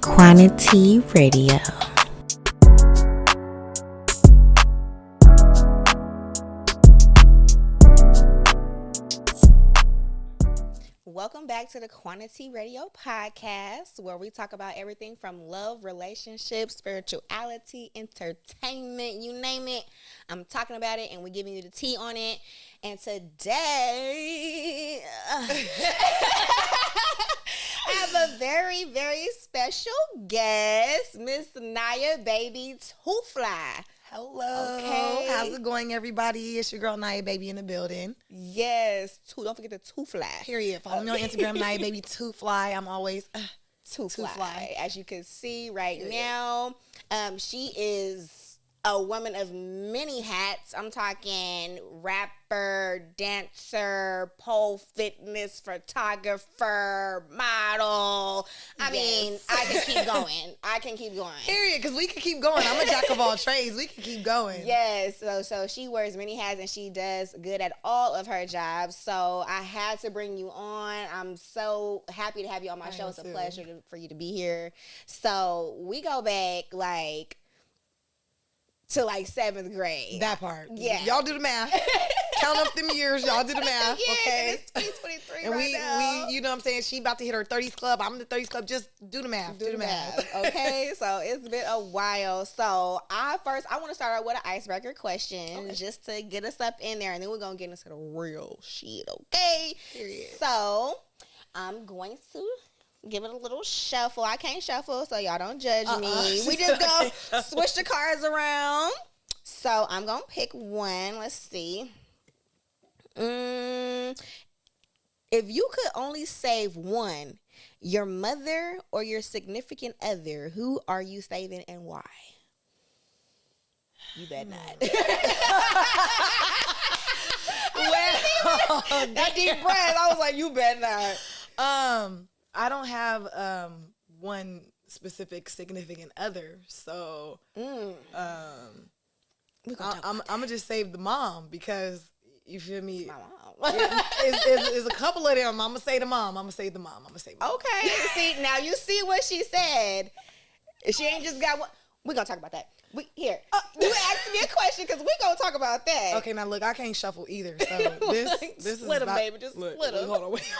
Quantity Radio. Welcome back to the Quantity Radio podcast, where we talk about everything from love, relationships, spirituality, entertainment, you name it. I'm talking about it, and we're giving you the tea on it. And today, I have a very, very special guest, Miss NiyyaBby Two-Fly. Hello. Okay. How's it going, everybody? It's your girl, NiyyaBby, in the building. Yes. Don't forget the Two-Fly. Period. Follow me on Instagram, NiyyaBby Two-Fly. I'm always Two-Fly. As you can see right now, she is a woman of many hats. I'm talking rapper, dancer, pole fitness, photographer, model. I mean, I can keep going. Period, because we can keep going. I'm a jack of all trades. We can keep going. Yes, so she wears many hats and she does good at all of her jobs. So I had to bring you on. I'm so happy to have you on my show. It's a pleasure for you to be here. So we go back to 7th grade. That part. Yeah. Y'all do the math. Count up them years. Y'all do the math. Yeah, okay. It's 2023 and right now. we, you know what I'm saying? She about to hit her 30s club. I'm in the 30s club. Just do the math. Do the math. Okay, so it's been a while. So I want to start out with an icebreaker question, just to get us up in there, and then we're going to get into the real shit, okay? Period. So I'm going to give it a little shuffle. I can't shuffle, so y'all don't judge me. We just go switch the cards around. So I'm going to pick one. Let's see. If you could only save one, your mother or your significant other, who are you saving and why? You bet not. Well, that deep breath, I was like, you bet not. I don't have one specific significant other, so I'm gonna just save the mom, because you feel me. My mom. It's a couple of them. I'm gonna say the mom. I'm gonna say the mom. I'm gonna say. Mom. Okay. See, now you see what she said. She ain't just got one. We're gonna talk about that. You asked me a question because we're gonna talk about that. Okay, now look, I can't shuffle either. So this split is them, baby. Just split them. Hold on, wait.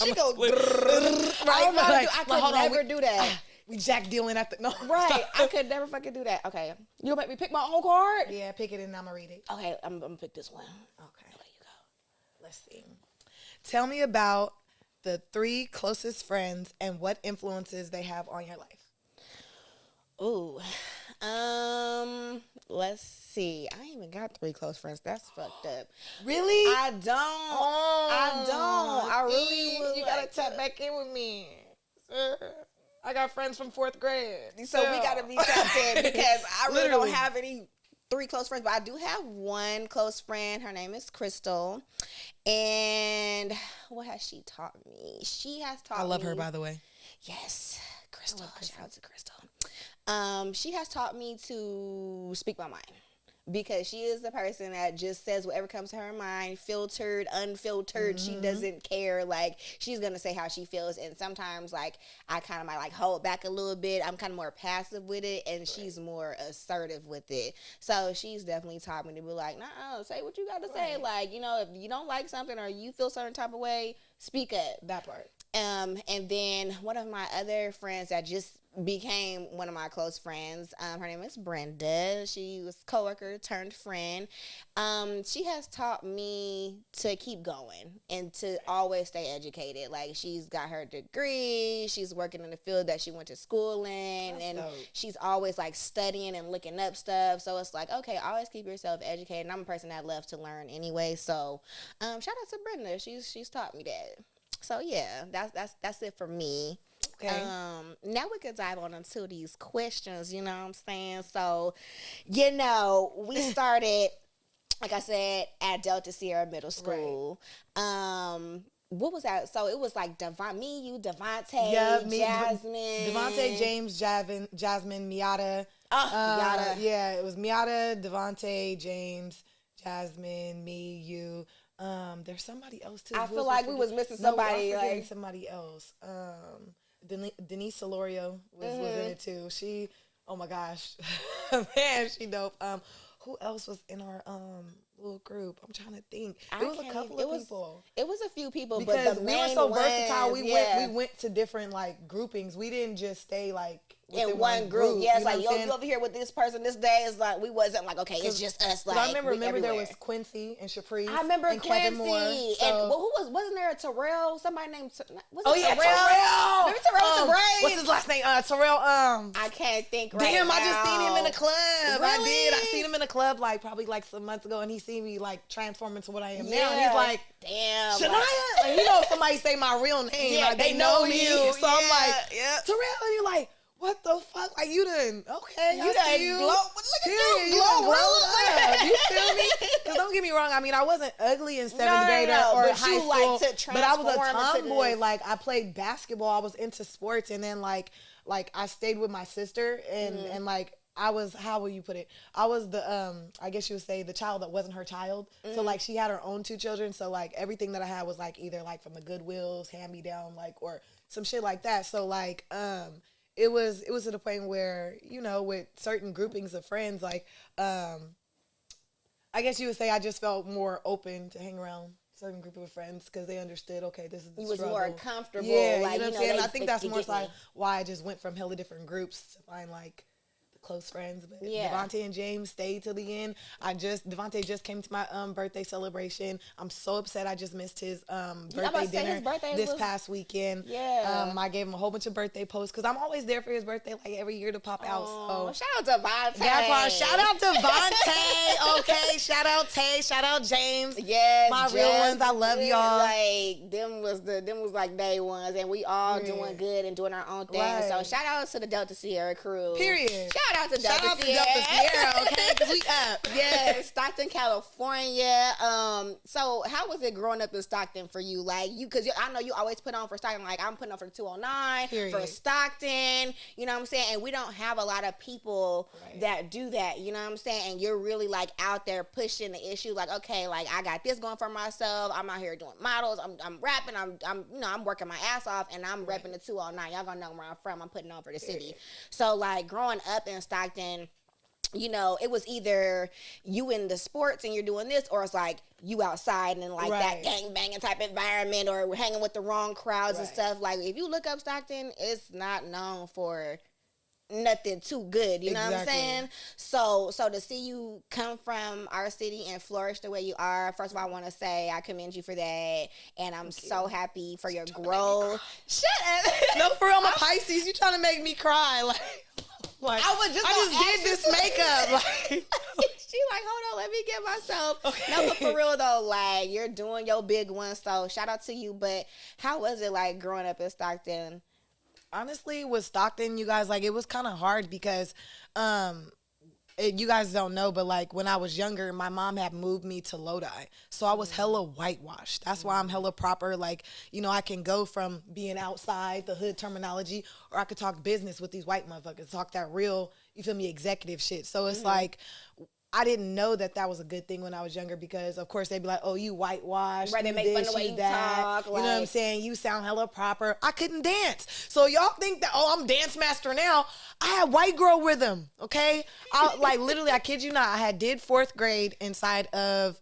She goes. Right, I could never do that. We jack dealing at the no. Right, I could never fucking do that. Okay, you'll make me pick my own card. Yeah, pick it and I'm gonna read it. Okay, I'm gonna pick this one. Okay, there you go. Let's see. Tell me about the 3 closest friends and what influences they have on your life. Ooh, let's see. I ain't even got 3 close friends. That's fucked up. Really? I don't. I really would. You gotta tap back in with me. I got friends from 4th grade. So we gotta be tapped in, because I really don't have any 3 close friends, but I do have one close friend. Her name is Crystal. And what has she taught me? She has taught me. I love her, by the way. Yes, Crystal. Shout out to Crystal. She has taught me to speak my mind, because she is the person that just says whatever comes to her mind, filtered, unfiltered. She doesn't care. Like, she's going to say how she feels. And sometimes, like, I kind of might, hold back a little bit. I'm kind of more passive with it, and she's more assertive with it. So she's definitely taught me to be like, nah, say what you got to say. Like, if you don't like something or you feel certain type of way, speak up. That part. And then one of my other friends that just became one of my close friends, her name is Brenda. She was coworker turned friend. She has taught me to keep going and to always stay educated. Like, she's got her degree, she's working in the field that she went to school in. That's dope. She's always studying and looking up stuff. So it's like, okay, always keep yourself educated. And I'm a person that loves to learn anyway. So shout out to Brenda. She's taught me that. So yeah, that's it for me. Okay. Now we could dive on into these questions, you know what I'm saying? So, we started, like I said, at Delta Sierra Middle School. Right. What was that? So it was me, you, Devontae, Jasmine. Devontae, James, Jasmine, Miata. Miata. Yeah, it was Miata, Devontae, James, Jasmine, me, you. There's somebody else too. I feel like we was missing somebody. No, I'm forgetting somebody else. Denise Solorio was in it too. She, oh my gosh, man, she dope. Who else was in our little group? I'm trying to think. It was a couple of people. It was a few people, because but the we were main so ones, versatile. We went to different like groupings. We didn't just stay like in one group. Yeah, it's like, you you over here with this person this day. It's like, we wasn't like, okay, it's just us. Like, I remember there was Quincy and Shaprice. I remember and Quincy. Kevin Moore. And wasn't there a Terrell? Somebody named, was it Oh yeah, Terrell? Remember Terrell with the braids? What's his last name? Terrell. I can't think right Damn, now. I just seen him in a club. Really? I did. I seen him in a club probably some months ago, and he seen me transform into what I am now. Yeah. And he's like, damn, Shania. Like, somebody say my real name. Yeah, like, they know me. you. So I'm like, yeah. Terrell, and you're like, what the fuck? Like, you done, okay, You I done see you. glow. Look at you, You glow, done grown bro. up. You feel me? Because don't get me wrong. I mean, I wasn't ugly in 7th grade or but high you school. like to but I was a transform into tomboy. this. Like, I played basketball. I was into sports. And then, like I stayed with my sister. And like, I was, how will you put it? I was the, I guess you would say, the child that wasn't her child. So, like, she had her own 2 children. So, like, everything that I had was, like, either, like, from the Goodwills, hand-me-down, like, or some shit like that. So, like, it was to the point where, with certain groupings of friends, like, I guess you would say I just felt more open to hang around certain group of friends because they understood, okay, this is the struggle. You was more comfortable. Yeah, like, you know what I'm saying? I think that's more get me. why I just went from hella different groups to find, like, close friends. But Yeah. Devontae and James stayed till the end. Devontae just came to my birthday celebration. I'm so upset I just missed his birthday dinner this past weekend. Yeah. I gave him a whole bunch of birthday posts because I'm always there for his birthday, like every year to pop out. So shout out to Devontae. that part. Shout out to Devontae. Okay. Shout out Tay. Shout out James. Yes, my real ones. I love y'all. Like them was like day ones, and we all doing good and doing our own thing. Right. So shout out to the Delta Sierra crew. Period. Shout out to Delta Shout out to Sierra. Delta Sierra, okay? Because we up. Yeah, Stockton, California. So how was it growing up in Stockton for you? Like, because I know you always put on for Stockton. Like, I'm putting on for 209, Period. for Stockton. You know what I'm saying? And we don't have a lot of people that do that. You know what I'm saying? And you're really like out there pushing the issue. Like, okay, like I got this going for myself. I'm out here doing models. I'm rapping. I'm working my ass off, and I'm repping the 209. Y'all gonna know where I'm from. I'm putting on for the city. So like growing up in Stockton, it was either you in the sports and you're doing this, or it's like you outside and like that gang banging type environment, or hanging with the wrong crowds and stuff. Like, if you look up Stockton, it's not known for nothing too good, you know what I'm saying? So to see you come from our city and flourish the way you are, first of all, I want to say I commend you for that, and I'm so happy for your growth. Shut up. No, for real, I'm a Pisces. You trying to make me cry? Like I just did this makeup. Like, she like, hold on, let me get myself. Okay. No, but for real though, like, you're doing your big one, so shout out to you. But how was it like growing up in Stockton? Honestly, with Stockton, you guys, like, it was kind of hard because you guys don't know, but like when I was younger, my mom had moved me to Lodi. So I was hella whitewashed. That's why I'm hella proper. Like, I can go from being outside, the hood terminology, or I could talk business with these white motherfuckers, talk that real, you feel me, executive shit. So it's like, I didn't know that was a good thing when I was younger because, of course, they'd be like, oh, you whitewashed. Right, they make fun of the way you talk. You know what I'm saying? You sound hella proper. I couldn't dance. So y'all think that, oh, I'm dance master now. I had white girl rhythm, okay? Literally, I kid you not, I did 4th grade inside of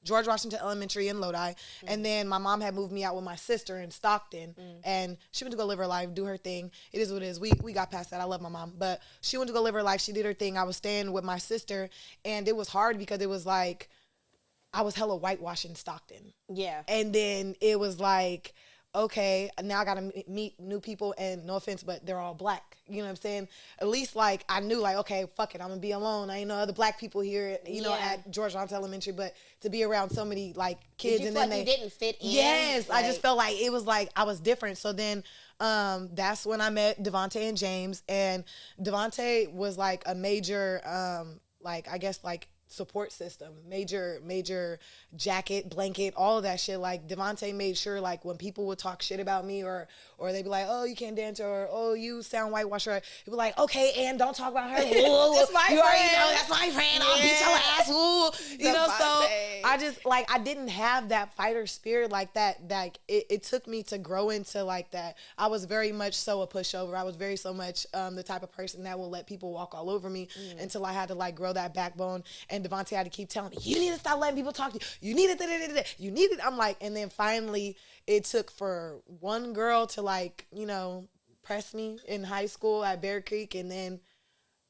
George Washington Elementary in Lodi. And then my mom had moved me out with my sister in Stockton. And she went to go live her life, do her thing. It is what it is. We got past that. I love my mom. But she went to go live her life. She did her thing. I was staying with my sister. And it was hard because it was like, I was hella whitewashing Stockton. Yeah. And then it was like, okay, now I got to meet new people, and no offense, but they're all black. You know what I'm saying? At least, like, I knew, like, okay, fuck it, I'm going to be alone. I ain't no other black people here, at George Washington Elementary, but to be around so many, like, kids. Did you and feel then like you didn't fit in? Yes, I just felt like it was like I was different. So then that's when I met Devontae and James, and Devontae was, like, a major, I guess, like, support system, major jacket, blanket, all of that shit. Like Devontae made sure like when people would talk shit about me or they'd be like, oh, you can't dance, or oh, you sound whitewash, or he'd be like, okay, and don't talk about her. That's my you friend. already know that's my friend. I'll beat your ass. Ooh. You know, so Devontae. I just like I didn't have that fighter spirit like that. Like it took me to grow into like that. I was very much so a pushover. I was very so much the type of person that will let people walk all over me until I had to like grow that backbone. And Devontae had to keep telling me, you need to stop letting people talk to you. You need it. You need it. I'm like, and then finally it took for one girl to like, you know, press me in high school at Bear Creek, and then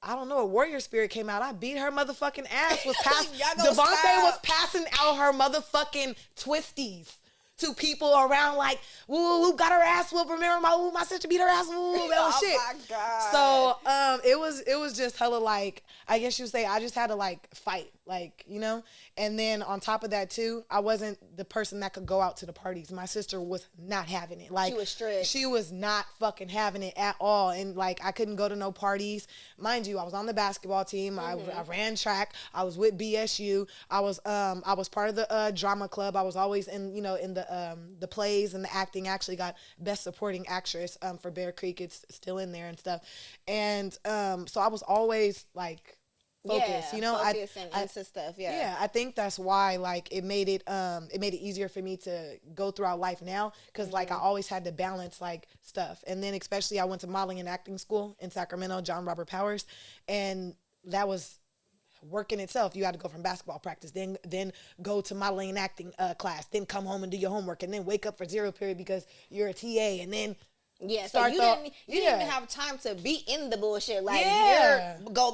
I don't know, a warrior spirit came out. I beat her motherfucking ass. Devontae was passing out her motherfucking twisties to people around like, woo, got her ass whooped. Remember my sister beat her ass, woo, that was shit. Oh my God. So it was just hella like, I guess you say I just had to like fight, like, you know? And then on top of that too, I wasn't the person that could go out to the parties. My sister was not having it. Like, she was strict. She was not fucking having it at all. And like, I couldn't go to no parties. Mind you, I was on the basketball team. I ran track. I was with BSU. I was part of the drama club. I was always in, you know, in the plays and the acting. I actually got best supporting actress for Bear Creek. It's still in there and stuff. And so I was always like focused, you know, focus and into stuff. Yeah, I think that's why like it made it easier for me to go throughout life now, because like I always had to balance like stuff. And then especially I went to modeling and acting school in Sacramento, John Robert Powers, and that was work in itself. You had to go from basketball practice, then go to modeling and acting class, then come home and do your homework, and then wake up for zero period because you're a TA, and then so you didn't even have time to be in the bullshit. Like, you're go.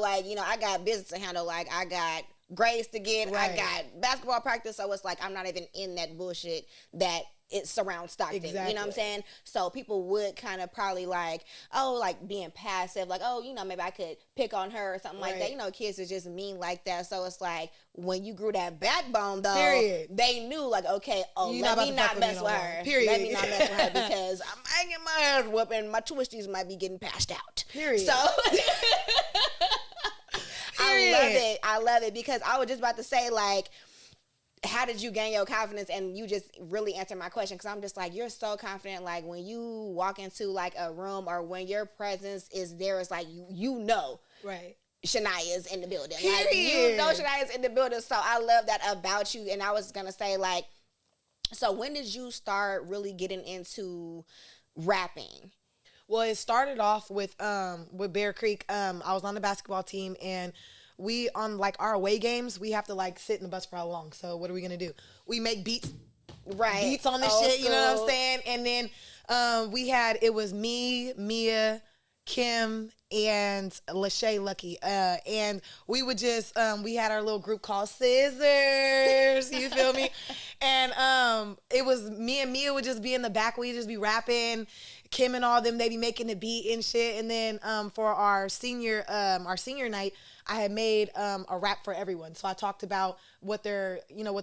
Like, you know, I got business to handle. Like, I got grades to get. Right. I got basketball practice. So it's like I'm not even in that bullshit that it surrounds Stockton. Exactly. You know what I'm saying? So people would kind of probably like, oh, like being passive. Like, oh, you know, maybe I could pick on her or something like that. You know, kids are just mean like that. So it's like when you grew that backbone, though, they knew like, okay, let me not mess with her. Period. Let me not mess with her because I get my ass whooped and my twisties might be getting passed out. Period. So I love it because I was just about to say, like, how did you gain your confidence? And you just really answered my question, because I'm just like, you're so confident. Like when you walk into like a room or when your presence is there, it's like you know, right? Shania's in the building. Period. Like you know Shania's in the building. So I love that about you. And I was gonna say, like, so when did you start really getting into rapping? Well, it started off with Bear Creek. I was on the basketball team, and we, on like our away games, we have to like sit in the bus for how long? So what are we gonna do? We make beats on this shit, you know what I'm saying? And then it was me, Mia, Kim, and Lachey Lucky, and we would just we had our little group called Scissors, you feel me? And it was me and Mia would just be in the back, we'd just be rapping. Kim and all them, they be making the beat and shit. And then for our senior night, I had made a rap for everyone. So I talked about what their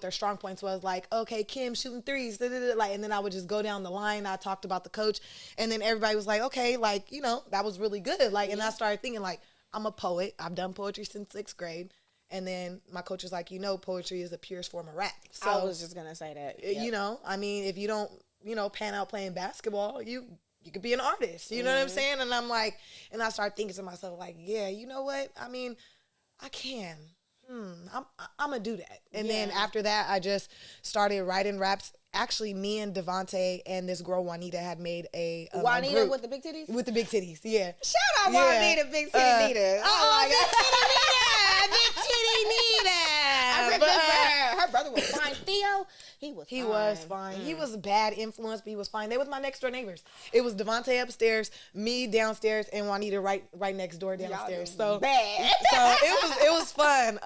strong points was, like, okay, Kim shooting threes, like, and then I would just go down the line. I talked about the coach, and then everybody was like, okay, like, you know, that was really good. Like, and I started thinking, like, I'm a poet. I've done poetry since 6th grade. And then my coach was like, you know, poetry is the purest form of rap. So I was just gonna say that. Yep. You know, I mean, if you don't, you know, pan out playing basketball, you could be an artist, you know what I'm saying? And I'm like, and I started thinking to myself, like, yeah, you know what? I mean, I can. I'm gonna do that. And then after that, I just started writing raps. Actually, me and Devontae and this girl Juanita had made a Juanita group. With the big titties? With the big titties, yeah. Shout out Juanita, big titty Nita. Big titty Nita. I remember her brother was fine. Theo, he was fine. He was a bad influence, but he was fine. They was my next door neighbors. It was Devontae upstairs, me downstairs, and Juanita right next door downstairs. So bad. So it was fun.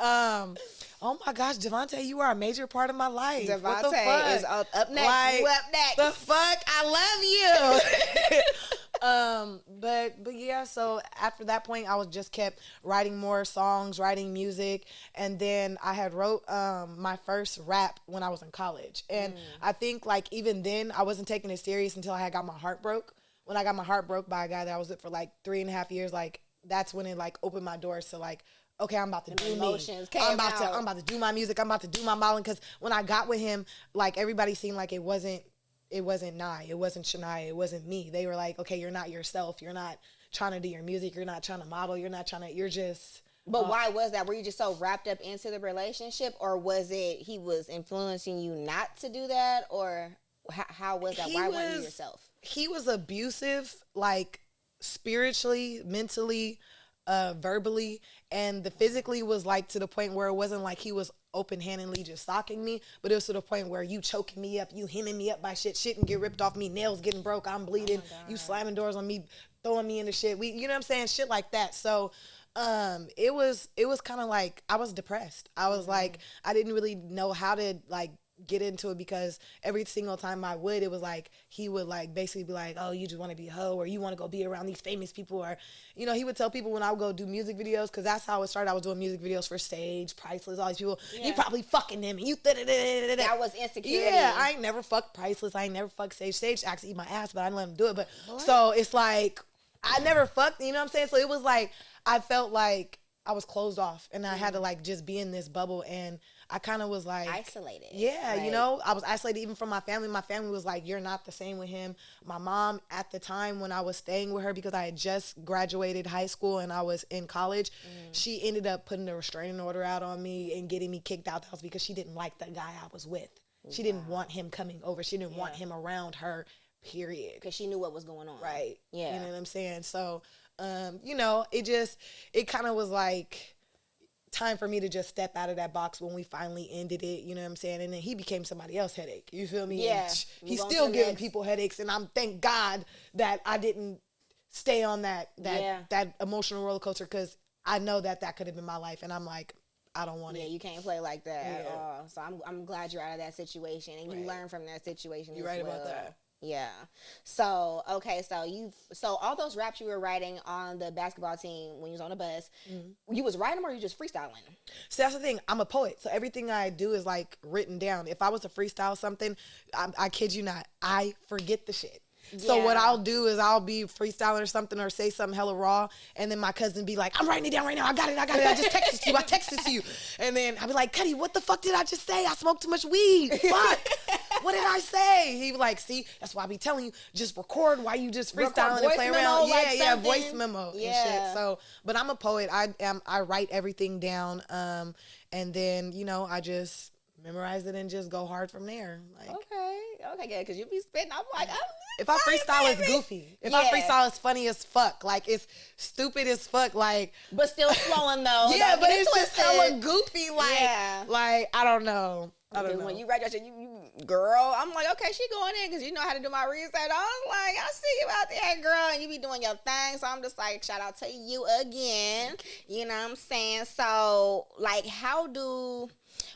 Oh my gosh, Devontae, you are a major part of my life. Devontae is up next. Like, you up next. The fuck? I love you. But yeah, so after that point, I was just kept writing more songs, writing music, and then I had wrote my first rap when I was in college. And I think like even then, I wasn't taking it serious until I had got my heart broke. When I got my heart broke by a guy that I was with for like 3.5 years, like that's when it like opened my doors to like, okay, I'm about to do emotions me. came I'm about out. to do my music. I'm about to do my modeling. Because when I got with him, like, everybody seemed like it wasn't Nye, it wasn't Shania, it wasn't me. They were like, okay, you're not yourself. You're not trying to do your music. You're not trying to model. You're just. But why was that? Were you just so wrapped up into the relationship, or was it he was influencing you not to do that, or how was that? Why weren't you yourself? He was abusive, like, spiritually, mentally, verbally, and the physically was like to the point where it wasn't like he was open-handedly just stalking me, but it was to the point where you choking me up, you hemming me up by shit and get ripped off me, nails getting broke, I'm bleeding, you slamming doors on me, throwing me into shit. You know what I'm saying? Shit like that. So it was kind of like I was depressed. I was like, I didn't really know how to like get into it, because every single time I would, it was like he would like basically be like, oh, you just want to be a hoe, or you want to go be around these famous people, or you know, he would tell people when I would go do music videos, because that's how it started. I was doing music videos for Stage, Priceless, all these people. You probably fucking them, and you that was insecurity. Yeah, I ain't never fucked Priceless. I ain't never fucked Stage. Stage actually eat my ass, but I didn't let him do it. But so it's like I never fucked. You know what I'm saying? So it was like I felt like I was closed off, and I had to like just be in this bubble, and I kind of was like isolated. Yeah, right? you know, I was isolated even from my family. My family was like, you're not the same with him. My mom at the time when I was staying with her, because I had just graduated high school and I was in college, she ended up putting a restraining order out on me and getting me kicked out the house because she didn't like the guy I was with. She didn't want him coming over. She didn't want him around her, period. Because she knew what was going on. Right. Yeah. You know what I'm saying? So, you know, it kind of was like time for me to just step out of that box when we finally ended it, you know what I'm saying? And then he became somebody else's headache, you feel me? Yeah. And he's still giving people headaches, and I'm thank God that I didn't stay on that emotional roller coaster, because I know that could have been my life, and I'm like, I don't want it. Yeah, you can't play like that at all. So I'm glad you're out of that situation, and you learn from that situation. You're right about that. Yeah. So, okay, so all those raps you were writing on the basketball team when you was on the bus, you was writing them, or you just freestyling? See, that's the thing. I'm a poet, so everything I do is like written down. If I was to freestyle something, I kid you not, I forget the shit. So what I'll do is I'll be freestyling or something, or say something hella raw, and then my cousin be like, I'm writing it down right now. I got it. I just texted you. I texted to you. And then I'll be like, Cuddy, what the fuck did I just say? I smoked too much weed. Fuck. What did I say? He was like, see, that's why I be telling you, just record while you just freestyling and play around. Voice memo and shit. So, but I'm a poet. I write everything down. And then, you know, I just memorize it and just go hard from there. Like, okay, yeah, because you be spitting. I'm like, if I freestyle, it's goofy. If I freestyle, it's funny as fuck. Like, it's stupid as fuck. Like, but still flowing though. Yeah, but it's just hella goofy. Like, like I don't know. When you write that shit, you girl, I'm like, okay, she going in because you know how to do my research. I was like, I see you out there, girl, and you be doing your thing. So I'm just like, shout out to you again. You know what I'm saying? So, like,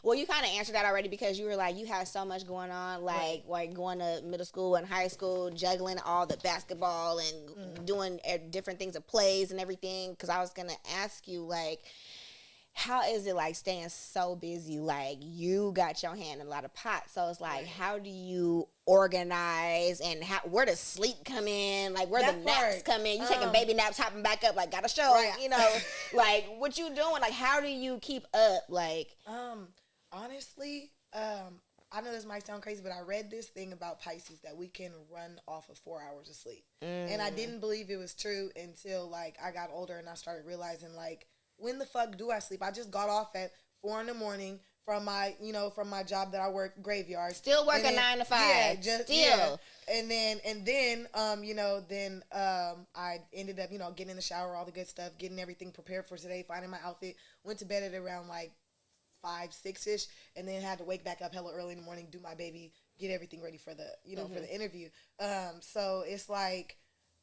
well, you kind of answered that already, because you were like, you had so much going on, like going to middle school and high school, juggling all the basketball and doing different things of plays and everything. Because I was going to ask you, like, how is it like staying so busy? Like, you got your hand in a lot of pots. So it's like, how do you organize, and where does sleep come in? Like, where the naps come in? You taking baby naps, hopping back up, like, got a show, you know, like, what you doing? Like, how do you keep up? Like, honestly, I know this might sound crazy, but I read this thing about Pisces that we can run off of 4 hours of sleep. And I didn't believe it was true until, like, I got older and I started realizing, like, when the fuck do I sleep? I just got off at 4 a.m. from my job that I work graveyard. Still working 9 to 5. Yeah, still. Yeah. And then, I ended up, getting in the shower, all the good stuff, getting everything prepared for today, finding my outfit, went to bed at around like 5, 6-ish, and then had to wake back up hella early in the morning, do my baby, get everything ready for the, for the interview. So it's like,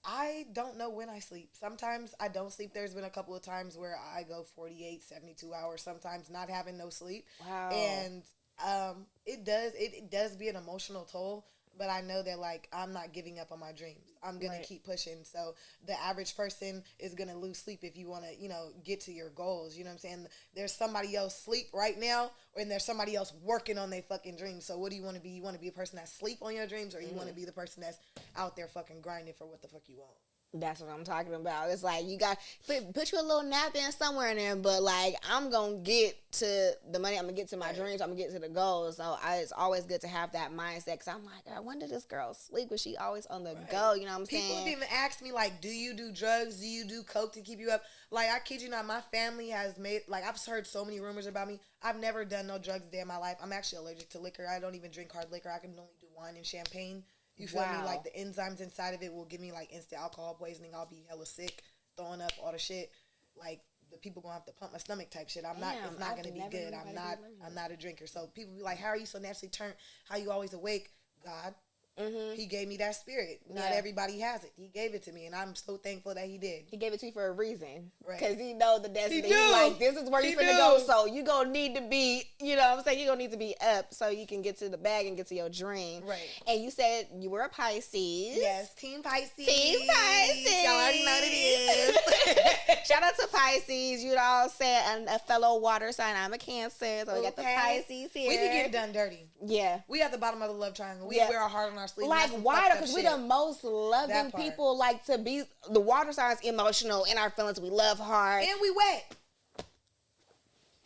I don't know when I sleep. Sometimes I don't sleep. There's been a couple of times where I go 48, 72 hours, sometimes not having no sleep. Wow. And it does be an emotional toll, but I know that, like, I'm not giving up on my dreams. I'm going to keep pushing. So the average person is going to lose sleep if you want to, get to your goals. You know what I'm saying? There's somebody else sleep right now, and there's somebody else working on their fucking dreams. So what do you want to be? You want to be a person that sleep on your dreams, or you want to be the person that's out there fucking grinding for what the fuck you want? That's what I'm talking about. It's like you got put you a little nap in somewhere in there, but like I'm gonna get to the money. I'm gonna get to my dreams. I'm gonna get to the goals. So it's always good to have that mindset. Cause I'm like, when did this girl sleep? Was she always on the go? You know what I'm saying? People have even asked me like, do you do drugs? Do you do coke to keep you up? Like I kid you not, my family has made like I've heard so many rumors about me. I've never done no drugs a day in my life. I'm actually allergic to liquor. I don't even drink hard liquor. I can only do wine and champagne. You feel me? Like the enzymes inside of it will give me like instant alcohol poisoning. I'll be hella sick, throwing up, all the shit. Like the people gonna have to pump my stomach type shit. I'm not. It's not gonna be good. I'm not a drinker. So people be like, "How are you so naturally turned? How you always awake?" God. Mm-hmm. He gave me that spirit. Not everybody has it. He gave it to me, and I'm so thankful that he did. He gave it to you for a reason, right? Because he know the destiny. He like, this is where you finna go. So you gonna need to be, you know what I'm saying? You gonna need to be up so you can get to the bag and get to your dream, right? And you said you were a Pisces. Yes, Team Pisces. Team Pisces. Y'all already know what it is. Shout out to Pisces. You all said a fellow water sign. I'm a Cancer, so we got the Pisces here. We be getting done dirty. Yeah, we at the bottom of the love triangle. We wear our heart on our sleeve. Like, why? Because we the most loving people. Like, to be the water signs, emotional in our feelings. We love hard, and we wet.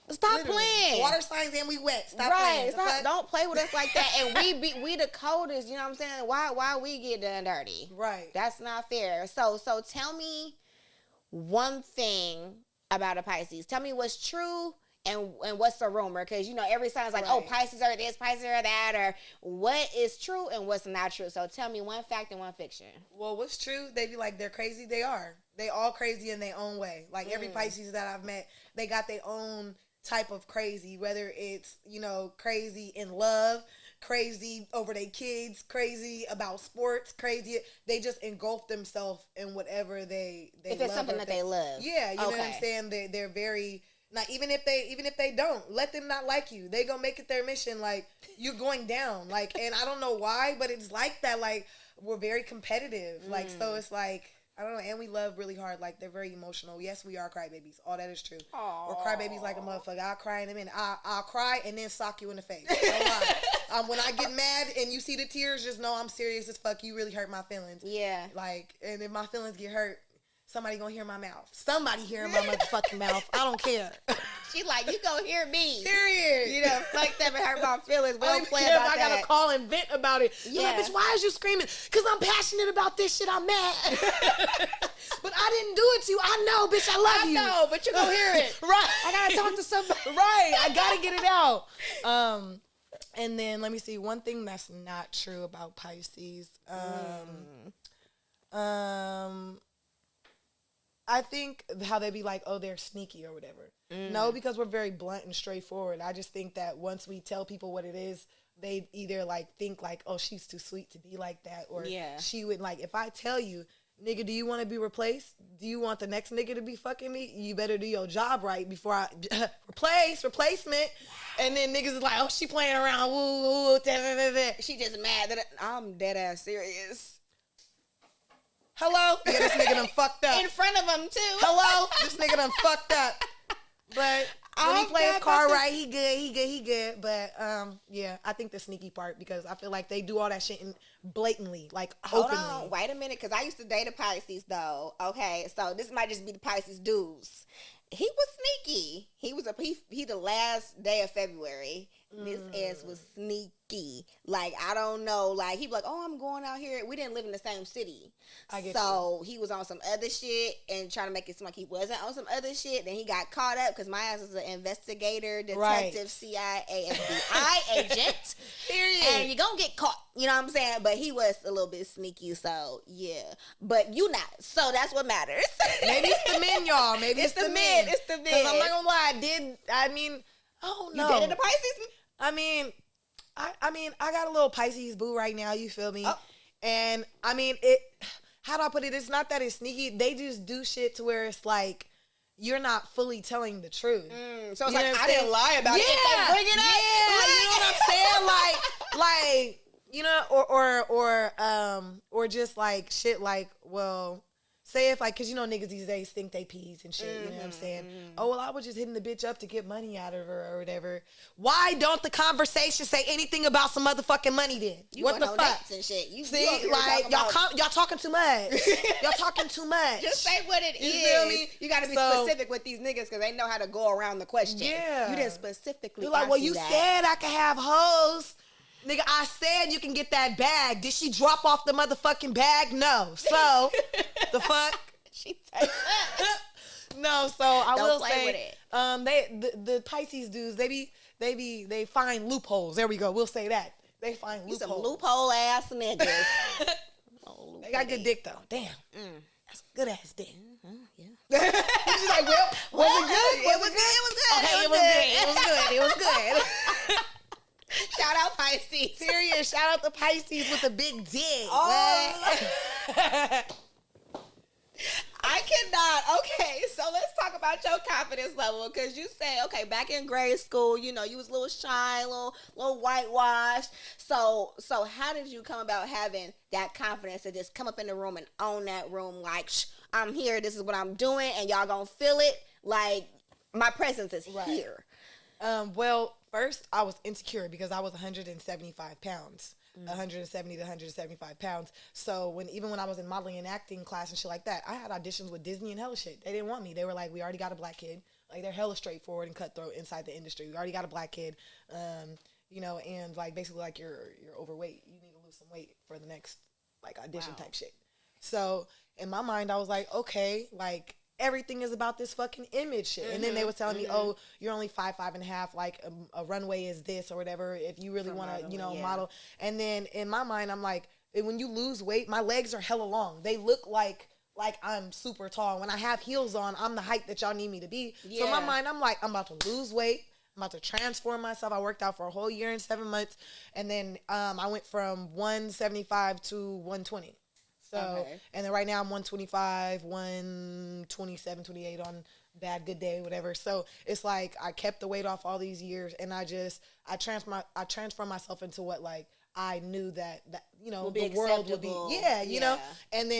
Stop playing. Water signs and we wet. Stop playing. Don't play with us like that. And we the coldest. You know what I'm saying? Why we get done dirty? Right. That's not fair. So tell me one thing about a Pisces. Tell me what's true. And what's the rumor? Because, you know, every sign's like, oh, Pisces are this, Pisces are that, or what is true and what's not true. So tell me one fact and one fiction. Well, what's true, they be like, they're crazy. They are. They all crazy in their own way. Like, every Pisces that I've met, they got their own type of crazy, whether it's, you know, crazy in love, crazy over their kids, crazy about sports, crazy. They just engulf themselves in whatever they if it's something that they love. Yeah, you know what I'm saying? They're very... Now, even if they don't, let them not like you. They gonna make it their mission. Like, you're going down. Like, and I don't know why, but it's like that. Like, we're very competitive. Like, so it's like, I don't know. And we love really hard. Like, they're very emotional. Yes, we are crybabies. All that is true. Aww. We're crybabies like a motherfucker. I'll cry in a minute. I'll cry and then sock you in the face. Don't lie. When I get mad and you see the tears, just know I'm serious as fuck. You really hurt my feelings. Yeah. Like, and if my feelings get hurt, somebody gonna hear my mouth. Somebody hearing my motherfucking mouth. I don't care. She like, you gonna hear me. Period. You know, fuck them and hurt my feelings. We don't play about about that. I gotta call and vent about it. Yeah. Like, bitch, why is you screaming? Because I'm passionate about this shit. I'm mad. But I didn't do it to you. I know, bitch. I love you. I know, but you gonna hear it. Right. I gotta talk to somebody. Right. I gotta get it out. And then let me see. One thing that's not true about Pisces. I think how they be like, oh, they're sneaky or whatever. No, because we're very blunt and straightforward. I just think that once we tell people what it is, they either like think like, oh, she's too sweet to be like that, or she would like, if I tell you, nigga, do you want to be replaced? Do you want the next nigga to be fucking me? You better do your job right before I replacement. And then niggas is like, oh, she playing around. Woo, she just mad that I'm dead ass serious. Hello? Yeah, this nigga done fucked up. In front of him, too. Hello? This nigga done fucked up. But when he plays his card right, he good. But, yeah, I think the sneaky part, because I feel like they do all that shit blatantly, like, openly. Hold on, wait a minute, because I used to date a Pisces, though. Okay, so this might just be the Pisces dudes. He was sneaky. He the last day of February. His ass was sneaky. Like, I don't know. Like, he be like, oh, I'm going out here. We didn't live in the same city. So he was on some other shit and trying to make it seem like he wasn't on some other shit. Then he got caught up because my ass is an investigator, detective, CIA, FBI agent. Period. And you're going to get caught. You know what I'm saying? But he was a little bit sneaky. So, yeah. But you not. So that's what matters. Maybe it's the men, y'all. Maybe it's the men. It's the men. Because I'm not going to lie. I don't know. You dated a Pisces? I mean, I got a little Pisces boo right now. You feel me? Oh. And I mean, how do I put it? It's not that it's sneaky. They just do shit to where it's like you're not fully telling the truth. So it's like, I didn't lie about it. If they bring it up. Yeah, you know what I'm saying? Like, you know, or just like shit like, well, say if, like, because, you know, niggas these days think they peas and shit, you know what I'm saying? Oh, well, I was just hitting the bitch up to get money out of her or whatever. Why don't the conversation say anything about some motherfucking money then? You what the fuck? And shit. See, like, y'all talking too much. Y'all talking too much. Just say what it is. You feel me? You got to be specific with these niggas because they know how to go around the question. Yeah. You didn't specifically You're like, well, you that. said I could have hoes. Nigga, I said you can get that bag. Did she drop off the motherfucking bag? No. So, the fuck? She take No, so I Don't will play say, the Pisces dudes, they find loopholes. There we go. We'll say that. They find loopholes. Some loophole ass niggas. They got good dick though. Damn. That's good ass dick. Yeah. She's like, well, was it good? It was good. Okay, it was good. Shout out Pisces. Serious. Shout out to Pisces with a big dick. Oh. I cannot. Okay, so let's talk about your confidence level because you say, okay, back in grade school, you know, you was a little shy, a little whitewashed. So how did you come about having that confidence to just come up in the room and own that room like, I'm here, this is what I'm doing, and y'all gonna feel it? Like, my presence is here. Well, first, I was insecure because I was 175 pounds. 170 to 175 pounds. So even when I was in modeling and acting class and shit like that, I had auditions with Disney and hella shit. They didn't want me. They were like, we already got a black kid. Like, they're hella straightforward and cutthroat inside the industry. We already got a black kid. You know, and like basically like you're overweight. You need to lose some weight for the next like audition type shit. So in my mind, I was like, okay, like everything is about this fucking image shit. And then they were telling me, oh, you're only 5'5.5", like a runway is this or whatever, if you really want to, you know, model. And then in my mind, I'm like, when you lose weight, my legs are hella long. They look like I'm super tall. When I have heels on, I'm the height that y'all need me to be. Yeah. So in my mind, I'm like, I'm about to lose weight. I'm about to transform myself. I worked out for a whole year and 7 months. And then I went from 175 to 120. So, and then right now I'm 125, 127, 28 on bad, good day, whatever. So it's like I kept the weight off all these years, and I transformed myself into what like I knew that you know the world would be. Yeah, you know. And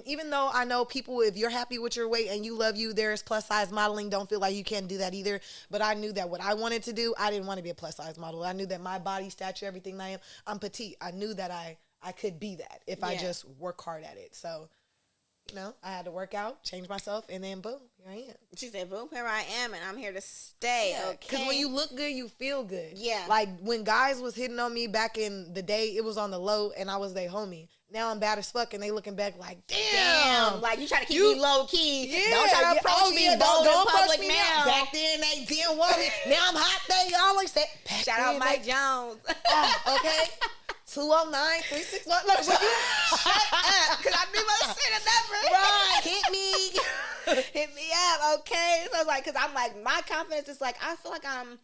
even though I know people, if you're happy with your weight and you love you, there's plus size modeling. Don't feel like you can't do that either. But I knew that what I wanted to do, I didn't want to be a plus size model. I knew that my body stature, everything I am, I'm petite. I knew that I could be that if I just work hard at it. So, you know, I had to work out, change myself, and then boom, here I am. She said, boom, here I am, and I'm here to stay. Yeah, okay. Because when you look good, you feel good. Yeah. Like when guys was hitting on me back in the day, it was on the low, and I was their homie. Now I'm bad as fuck, and they looking back like, damn. Like, you try to keep me low key. Yeah. Don't try to approach me bold in public now. Back then, they didn't want me. Now I'm hot. They always say, shout out Mike Jones. Okay. 209-361. Look, will you shut up? Because I knew my shit a number. Right. Hit me. Hit me up, okay? So it's like, because I'm like, my confidence is like, I feel like I'm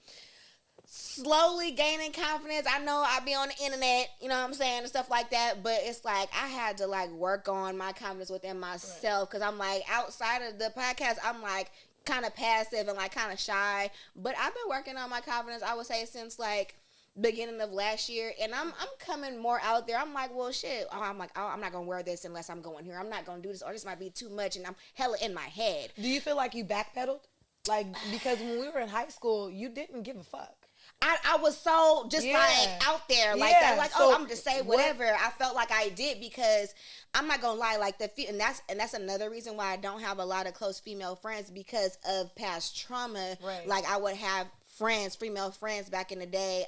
slowly gaining confidence. I know I be on the internet, you know what I'm saying, and stuff like that, but it's like I had to like work on my confidence within myself because I'm like, outside of the podcast, I'm like kind of passive and like kind of shy, but I've been working on my confidence, I would say, since like beginning of last year, and I'm coming more out there. I'm like, well, shit. I'm like, oh, I'm not gonna wear this unless I'm going here. I'm not gonna do this, or this might be too much, and I'm hella in my head. Do you feel like you backpedaled? Like, because when we were in high school, you didn't give a fuck. I was so just like out there like that, like, so, oh, I'm just say whatever. I felt like I did because I'm not gonna lie, like and that's another reason why I don't have a lot of close female friends because of past trauma. Right. Like I would have female friends back in the day,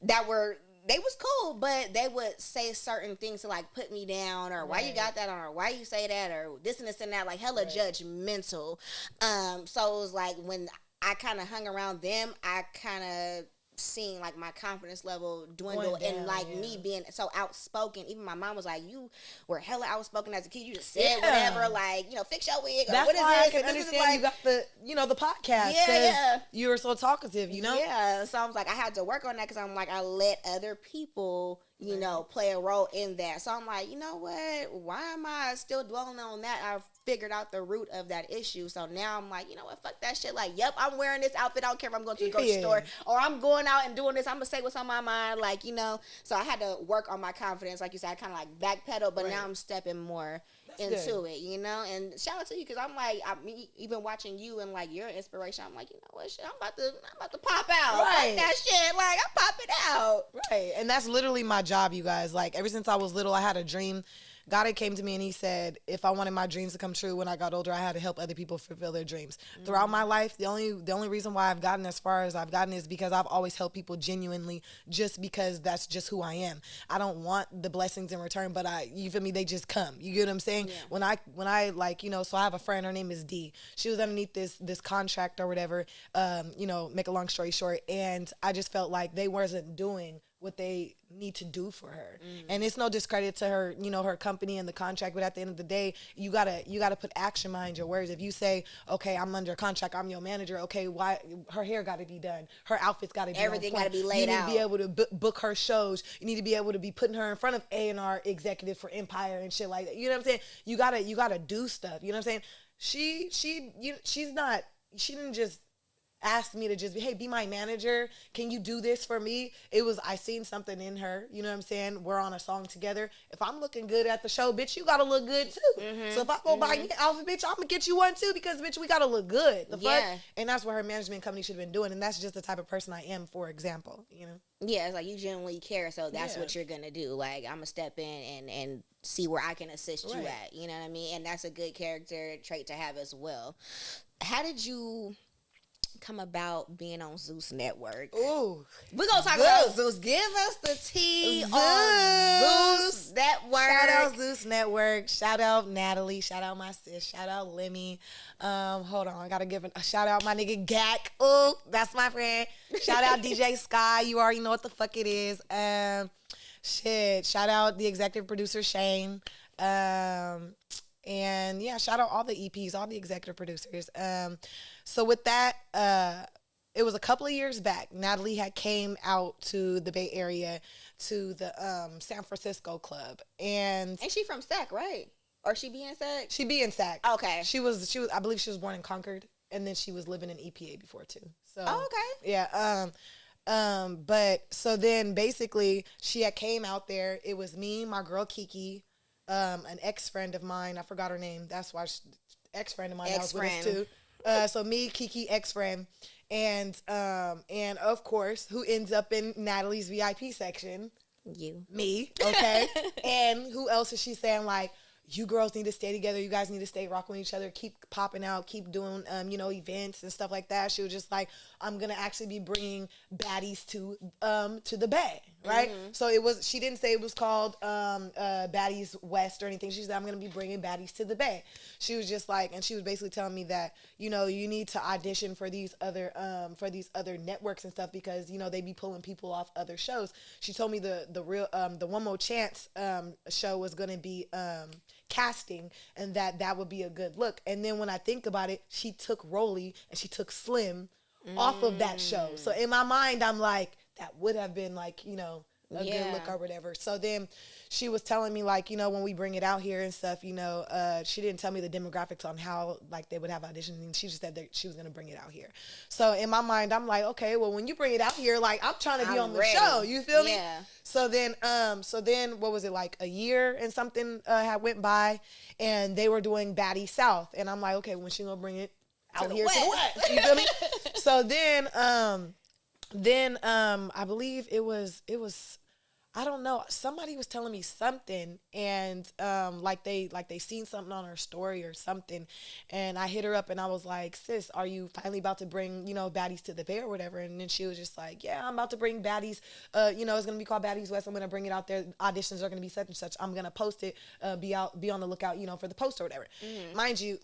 they was cool, but they would say certain things to like put me down or why you got that on or why you say that or this and that, like hella judgmental. So it was like when I kind of hung around them, I kind of seen like my confidence level dwindle down, and like me being so outspoken. Even my mom was like, you were hella outspoken as a kid, you just said whatever, like, you know, fix your wig or that's what is why this? I can understand like, you got the, you know, the podcast because you were so talkative, you know. So I was like, I had to work on that because I'm like, I let other people, you know, play a role in that. So I'm like, you know what, why am I still dwelling on that? I've figured out the root of that issue. So now I'm like, you know what, fuck that shit. Like, yep, I'm wearing this outfit. I don't care if I'm going to the grocery store or I'm going out and doing this. I'm going to say what's on my mind. Like, you know, so I had to work on my confidence. Like you said, I kind of like backpedal, but now I'm stepping more into it, you know. And shout out to you, because I'm like, even watching you and like your inspiration, I'm like, you know what, shit, I'm about to pop out, right? Like that shit, like I'm popping out, right? And that's literally my job, you guys. Like ever since I was little, I had a dream. God had came to me and he said, if I wanted my dreams to come true when I got older, I had to help other people fulfill their dreams. Throughout my life, the only reason why I've gotten as far as I've gotten is because I've always helped people genuinely, just because that's just who I am. I don't want the blessings in return, but you feel me? They just come. You get what I'm saying? Yeah. When I like, you know, so I have a friend, her name is D. She was underneath this contract or whatever, you know, make a long story short. And I just felt like they wasn't doing what they need to do for her. And it's no discredit to her, you know, her company and the contract, but at the end of the day, you gotta put action behind your words. If you say, okay, I'm under contract, I'm your manager, okay, why her hair gotta be done, her outfit's gotta be everything gotta be laid out. You need to be able to book her shows. You need to be able to be putting her in front of A&R executive for Empire and shit like that. You know what I'm saying? You gotta do stuff. You know what I'm saying? She didn't just asked me to just be my manager. Can you do this for me? It was, I seen something in her. You know what I'm saying? We're on a song together. If I'm looking good at the show, bitch, you gotta look good too. So if I go buy you an outfit, bitch, I'm gonna get you one too, because bitch, we gotta look good. The fuck? And that's what her management company should have been doing. And that's just the type of person I am, for example, you know? Yeah, it's like you genuinely care, so that's what you're gonna do. Like, I'm gonna step in and see where I can assist you at. You know what I mean? And that's a good character trait to have as well. How did you come about being on Zeus Network? Ooh, we're gonna talk about Zeus. Give us the tea on Zeus Network. Shout out Zeus Network. Shout out Natalie. Shout out my sis. Shout out Lemmy. Hold on, I gotta give a shout out my nigga Gak. Ooh, that's my friend. Shout out DJ Sky. You already know what the fuck it is. Shout out the executive producer Shane. And yeah, shout out all the EPs, all the executive producers. So with that, it was a couple of years back. Natalie had came out to the Bay Area to the San Francisco club, and she from SAC, right? Or she be in SAC? She be in SAC. Okay. She was. I believe she was born in Concord, and then she was living in EPA before too. So. Oh, okay. Yeah. But so then basically she had came out there. It was me, my girl Kiki, an ex-friend of mine. I forgot her name. That's why ex-friend of mine that was with us too. So me, Kiki, ex-friend, and of course, who ends up in Natalie's VIP section? You. Me, okay. And who else is she saying, like, you girls need to stay together. You guys need to stay rocking with each other. Keep popping out. Keep doing, you know, events and stuff like that. She was just like, I'm gonna actually be bringing baddies to the Bay, right? So it was. She didn't say it was called Baddies West or anything. She said, I'm gonna be bringing baddies to the Bay. She was just like, and she was basically telling me that, you know, you need to audition for these other networks and stuff, because, you know, they be pulling people off other shows. She told me the real the One More Chance show was gonna be casting, and that would be a good look. And then when I think about it, she took Rolly and she took Slim off of that show. So in my mind, I'm like, that would have been like, you know, a good look or whatever. So then she was telling me, like, you know, when we bring it out here and stuff, you know, she didn't tell me the demographics on how, like, they would have auditions, and she just said that she was going to bring it out here. So in my mind, I'm like, okay, well, when you bring it out here, like, I'm trying to be on the show. You feel me? So then what was it, like a year and something had went by, and they were doing Baddie South, and I'm like, okay, when she gonna bring it out here to the West? You feel me? So then I believe it was I don't know, somebody was telling me something, and like they seen something on her story or something, and I hit her up and I was like, sis, are you finally about to bring, you know, baddies to the Bay or whatever? And then she was just like, yeah, I'm about to bring baddies, you know, it's gonna be called Baddies West. I'm gonna bring it out there. Auditions are gonna be such and such. I'm gonna post it, be on the lookout, you know, for the post or whatever. Mind you,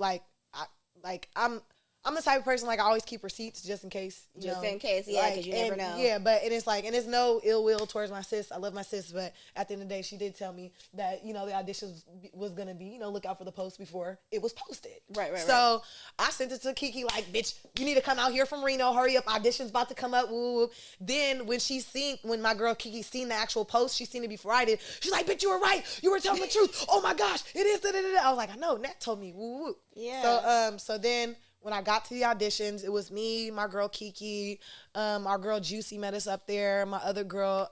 I'm the type of person, like, I always keep receipts just in case. Just in case, yeah, because you never know. Yeah, but it's like, and it's no ill will towards my sis. I love my sis, but at the end of the day, she did tell me that, you know, the auditions was going to be, you know, look out for the post before it was posted. Right. So I sent it to Kiki, like, bitch, you need to come out here from Reno. Hurry up. Auditions about to come up. Woo, woo. Then when my girl Kiki seen the actual post, she seen it before I did. She's like, bitch, you were right. You were telling the truth. Oh my gosh, it is. Da, da, da. I was like, I know. Nat told me. Woo, woo. Yeah. So then when I got to the auditions, it was me, my girl Kiki, our girl Juicy met us up there, my other girl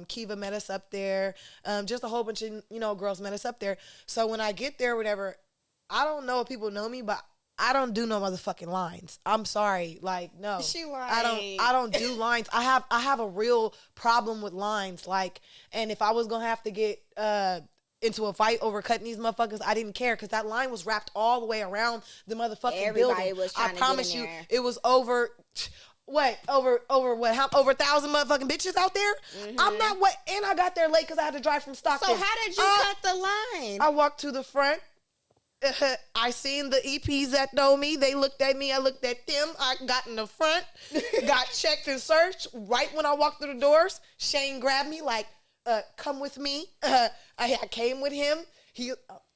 Kiva met us up there, just a whole bunch of, you know, girls met us up there. So when I get there, whatever, I don't know if people know me, but I don't do no motherfucking lines. I'm sorry. Like, no. She like, I don't do lines. I have a real problem with lines. Like, and if I was gonna have to get into a fight over cutting these motherfuckers, I didn't care, because that line was wrapped all the way around the motherfucking everybody building. was trying I to promise get in you, there. it was over 1,000 motherfucking bitches out there. I'm not and I got there late because I had to drive from Stockton. So how did you cut the line? I walked to the front. I seen the EPs that know me. They looked at me. I looked at them. I got in the front, got checked and searched. Right when I walked through the doors, Shane grabbed me like, come with me. I came with him.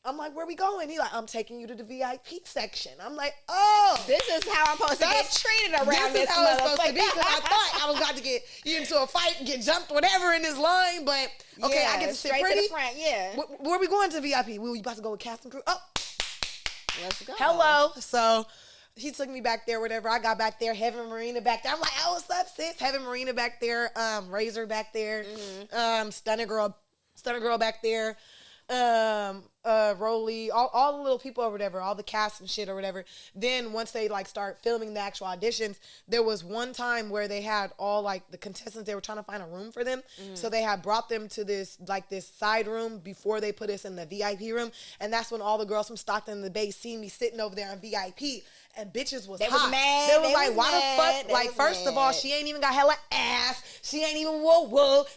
I'm like, where we going? He like, I'm taking you to the VIP section. I'm like, oh. This is how I'm supposed to get treated around this is how it's supposed to be, motherfucker. because I thought I was about to get into a fight, get jumped, whatever in this line. But, okay, Yeah, I get to sit straight pretty. to the front, yeah. Where we going to VIP? We about to go with cast and crew? Oh. Let's go. Hello. So he took me back there, whatever. I got back there, Heaven Marina back there. I'm like, oh, what's up, sis? Heaven Marina back there, Razor back there, Stunner Girl back there, Rolly, all the little people or whatever, all the cast and shit or whatever. Then once they like start filming the actual auditions, there was one time where they had all like the contestants, they were trying to find a room for them. So they had brought them to this side room before they put us in the VIP room. And that's when all the girls from Stockton and the Bay seen me sitting over there in VIP. And bitches was They hot. was mad. They was They like, was why mad. the fuck? They Like, was first of all, mad. she ain't even got hella ass. She ain't even whoa.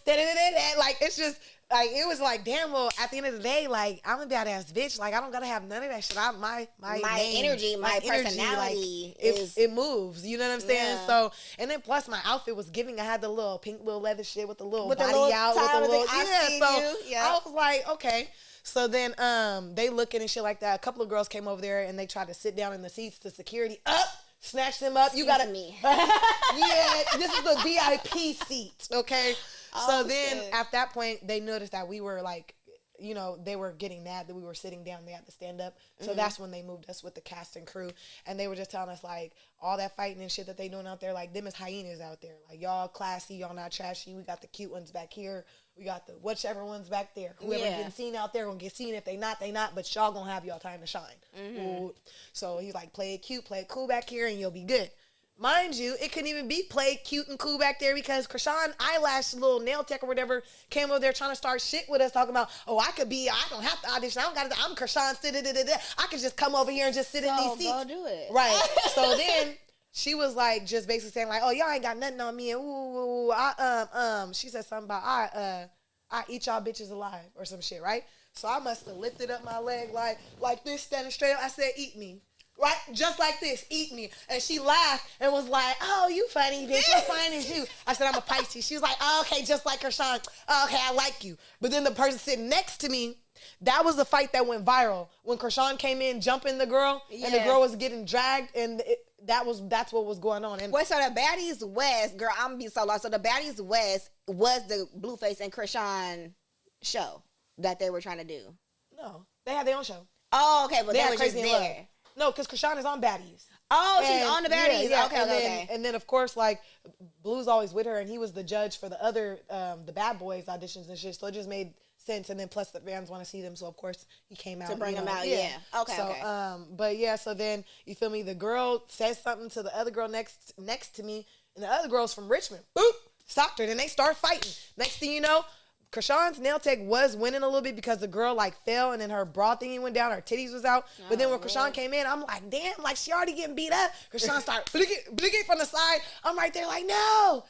Like, it's just, like, it was like, damn, well, at the end of the day, like, I'm a badass bitch. Like, I don't gotta have none of that shit. My name, energy, my energy, personality like, is... it moves. You know what I'm saying? Yeah. So, and then plus my outfit was giving. I had the little pink little leather shit with the little With the body little out. tie, With the little, I seen so you. Yeah. I was like, okay. So then they looking and shit like that. A couple of girls came over there and they tried to sit down in the seats. The security snatch them up. You gotta me. yeah, this is the VIP seat, okay? So Oh, then shit. at that point, they noticed that we were like, you know, they were getting mad that we were sitting down. They had to stand up. So that's when they moved us with the cast and crew. And they were just telling us, like, all that fighting and shit that they doing out there, like, them is hyenas out there. Like, y'all classy, y'all not trashy. We got the cute ones back here. We got the whichever ones back there. Whoever Yeah. getting seen out there gonna get seen. If they not, they not. But y'all gonna have y'all time to shine. Ooh. So he's like, play it cute, play it cool back here, and you'll be good. Mind you, it couldn't even be played cute and cool back there because Krishan Eyelash, little nail tech or whatever, came over there trying to start shit with us, talking about, oh, I don't have to audition. I'm Krishan. I could just come over here and just sit in these seats. Go do it. Right. So then she was like, just basically saying like, oh, y'all ain't got nothing on me. And she said something about I eat y'all bitches alive or some shit, right? So I must have lifted up my leg like this, standing straight up. I said, eat me. Right? Just like this, eat me. And she laughed and was like, oh, you funny, bitch. What fine is you? I said, I'm a Pisces. She was like, oh, okay, just like Krishan. Oh, okay, I like you. But then the person sitting next to me, that was the fight that went viral. When Krishan came in, jumping the girl, and the girl was getting dragged, and that's what was going on. And Wait, so the Baddies West, girl, I'm gonna be so lost. So the Baddies West was the Blueface and Krishan show that they were trying to do. no, they had their own show. Oh, okay, but they had were just Crazy in Love. there. No, because Krishan is on Baddies. Oh, she's And- on the Baddies. yeah, Okay, okay. And then, of course, like, Blue's always with her, and he was the judge for the other, the Bad Boys auditions and shit, so it just made sense. And then plus the fans want to see them, so of course he came out. To bring you know, them out, yeah. Okay, so, okay. but yeah, so then, you feel me, the girl says something to the other girl next to me, and the other girl's from Richmond. Boop! Socked her, then they start fighting. Next thing you know, Krishan's nail tech was winning a little bit because the girl like fell and then her bra thingy went down, her titties was out. But then when Krishan came in, I'm like, damn, like she already getting beat up. Krishan started blicking from the side. I'm right there like, no.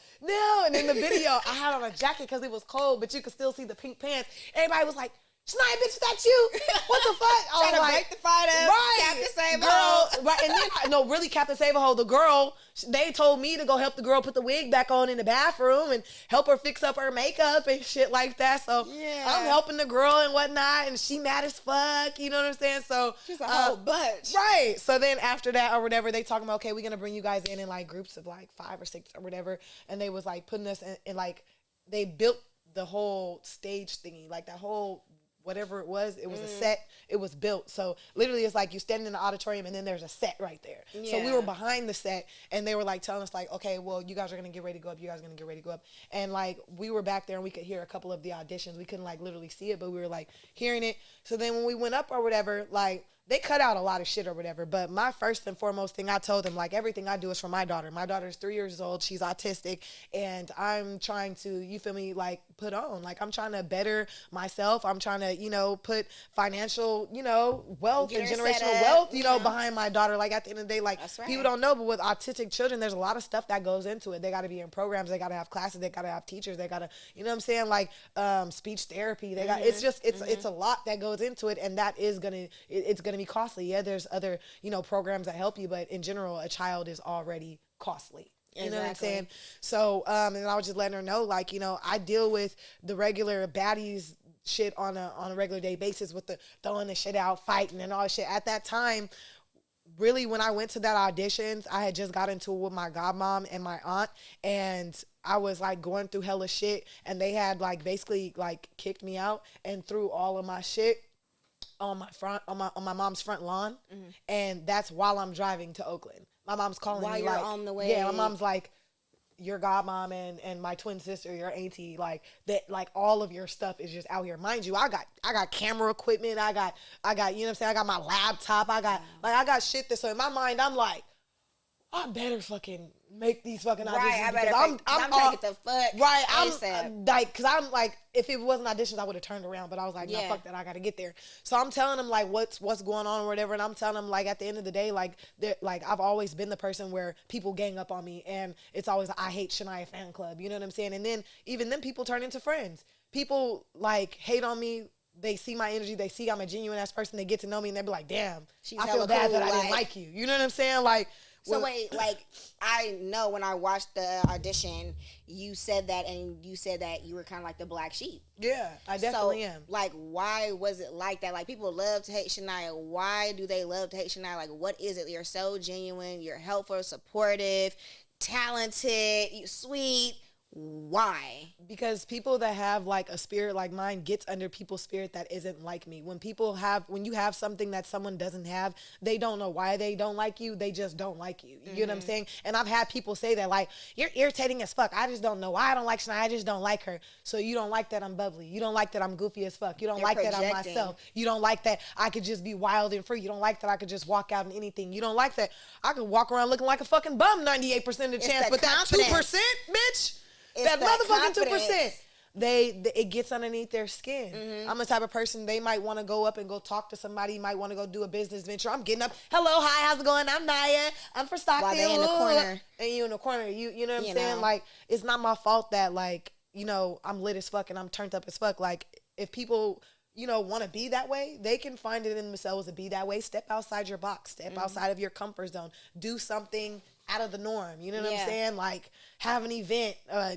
And in the video, I had on a jacket because it was cold, but you could still see the pink pants. Everybody was like, Shania, bitch, is that you? What the fuck? I Trying was to like, break the fight up. right, Captain Save a girl, Hole. right, and then really, Captain Save a Hole. The girl, they told me to go help the girl put the wig back on in the bathroom and help her fix up her makeup and shit like that. So Yeah. I'm helping the girl and whatnot, and she mad as fuck. You know what I'm saying? So She's a whole bunch. right. So then after that or whatever, they talking about, okay, we're gonna bring you guys in like groups of like 5 or 6 or whatever, and they was like putting us in like they built the whole stage thingy, like that whole whatever it was a set. It was built. So literally it's like you stand in the auditorium and then there's a set right there. Yeah. So we were behind the set and they were like telling us like, okay, well, you guys are going to get ready to go up. You guys are going to get ready to go up. And like we were back there and we could hear a couple of the auditions. We couldn't like literally see it, but we were like hearing it. So then when we went up or whatever, like they cut out a lot of shit or whatever. But my first and foremost thing I told them, like everything I do is for my daughter. My daughter's 3 years old. She's autistic. And I'm trying to, you feel me, like put on. Like I'm trying to better myself. I'm trying to, you know, put financial, you know, wealth and generational wealth, you know, behind my daughter. Like at the end of the day, like people don't know, but with autistic children, there's a lot of stuff that goes into it. They got to be in programs. They got to have classes. They got to have teachers. They got to, you know what I'm saying? Like speech therapy. They got, it's just, it's a lot that goes into it. And that is it's going to be costly. Yeah, there's other, you know, programs that help you, but in general, a child is already costly. You know what I'm saying? So, and I was just letting her know, like, you know, I deal with the regular baddies shit on a regular day basis with the throwing the shit out, fighting and all that shit. At that time, really, when I went to that auditions, I had just got into it with my godmom and my aunt, and I was like going through hella shit, and they had like basically like kicked me out and threw all of my shit on my mom's front lawn, and that's while I'm driving to Oakland. My mom's calling while me you're like on the way. Yeah, my mom's like, your godmom and my twin sister, your auntie, like that, like all of your stuff is just out here. Mind you, I got camera equipment, I got you know what I'm saying, I got my laptop, I got shit that, so in my mind I'm like, I better fucking make these fucking auditions. Right, I better. I'm trying to get the fuck. Right, ASAP. I'm like, cause I'm like, if it wasn't auditions, I would have turned around. But I was like, no, fuck that, I gotta get there. So I'm telling them like what's going on or whatever, and I'm telling them like at the end of the day, like I've always been the person where people gang up on me, and it's always I hate Shania fan club. You know what I'm saying? And then even then people turn into friends. People like hate on me. They see my energy. They see I'm a genuine ass person. They get to know me, and they be like, damn, I feel bad that I didn't like you. You know what I'm saying? Like. So wait, like I know when I watched the audition, you said that, and you said that you were kind of like the black sheep. Yeah, I definitely am. Like, why was it like that? Like, people love to hate Shania. Why do they love to hate Shania? Like, what is it? You're so genuine. You're helpful, supportive, talented, you sweet. Why? Because people that have like a spirit like mine gets under people's spirit that isn't like me. When you have something that someone doesn't have, they don't know why they don't like you. They just don't like you. You know what I'm saying? And I've had people say that, like, you're irritating as fuck. I just don't know why I don't like Shania. I just don't like her. So you don't like that I'm bubbly. You don't like that I'm goofy as fuck. You don't like that I'm myself. You don't like that I could just be wild and free. You don't like that I could just walk out in anything. You don't like that I could walk around looking like a fucking bum 98% of the chance. But that 2%, bitch. That motherfucking 2%, it gets underneath their skin. I'm the type of person, they might want to go up and go talk to somebody, might want to go do a business venture. I'm getting up, hello, hi, how's it going? I'm Niyya. I'm for Stockton. While they in the corner. And you in the corner. You know what I'm saying? Like, it's not my fault that, like, you know, I'm lit as fuck and I'm turned up as fuck. Like, if people, you know, want to be that way, they can find it in themselves to be that way. Step outside your box. Step outside of your comfort zone. Do something out of the norm. You know what I'm saying? Like, have an event,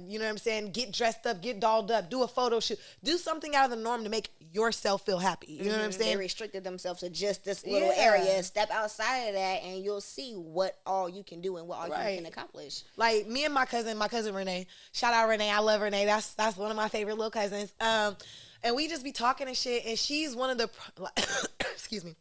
you know what I'm saying? Get dressed up, get dolled up, do a photo shoot. Do something out of the norm to make yourself feel happy. You know what I'm saying? They restricted themselves to just this little area. Step outside of that and you'll see what all you can do and what all you can accomplish. Like, me and my cousin Renee, shout out Renee, I love Renee. That's one of my favorite little cousins. And we just be talking and shit, and she's one of the, excuse me.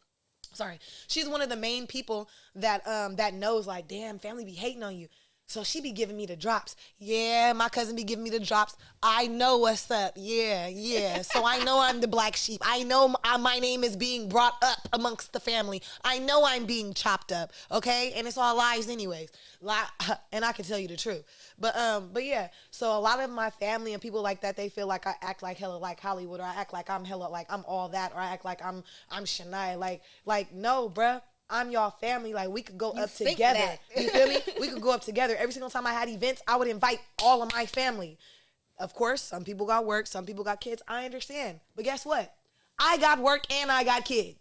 Sorry. She's one of the main people that that knows, like, damn, family be hating on you. So she be giving me the drops. Yeah, my cousin be giving me the drops. I know what's up. Yeah. So I know I'm the black sheep. I know my name is being brought up amongst the family. I know I'm being chopped up, okay? And it's all lies anyways. And I can tell you the truth. But yeah, so a lot of my family and people like that, they feel like I act like hella like Hollywood, or I act like I'm hella like I'm all that, or I act like I'm Shania. Like no, bruh. I'm y'all family. Like, we could go up together. You feel me? We could go up together. Every single time I had events, I would invite all of my family. Of course, some people got work, some people got kids. I understand. But guess what? I got work and I got kids.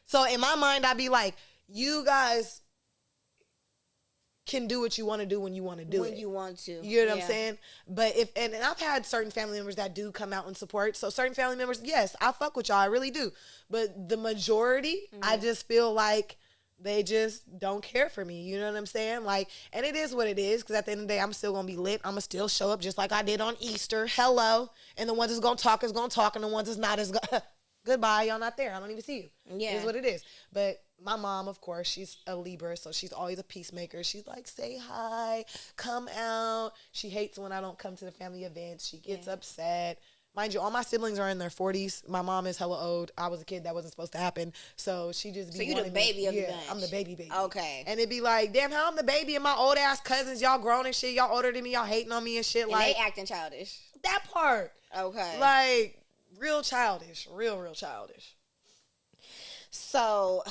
So in my mind, I'd be like, you guys can do what you want to do when you want to do it. When you want to. You know what I'm saying? But and I've had certain family members that do come out and support. So certain family members, yes, I fuck with y'all. I really do. But the majority, I just feel like they just don't care for me. You know what I'm saying? Like, and it is what it is, because at the end of the day, I'm still going to be lit. I'm going to still show up just like I did on Easter. Hello. And the ones that's going to talk is going to talk, and the ones that's not is going to... Goodbye, y'all not there. I don't even see you. Yeah. It is what it is. But my mom, of course, she's a Libra, so she's always a peacemaker. She's like, say hi, come out. She hates when I don't come to the family events. She gets upset. Mind you, all my siblings are in their 40s. My mom is hella old. I was a kid that wasn't supposed to happen. So she just be So you the baby of the bunch. I'm the baby. Okay. And it'd be like, damn, how I'm the baby and my old ass cousins, y'all grown and shit. Y'all older than me. Y'all hating on me and shit. And like, they acting childish. that part. Okay. Like, real childish. Real childish. So,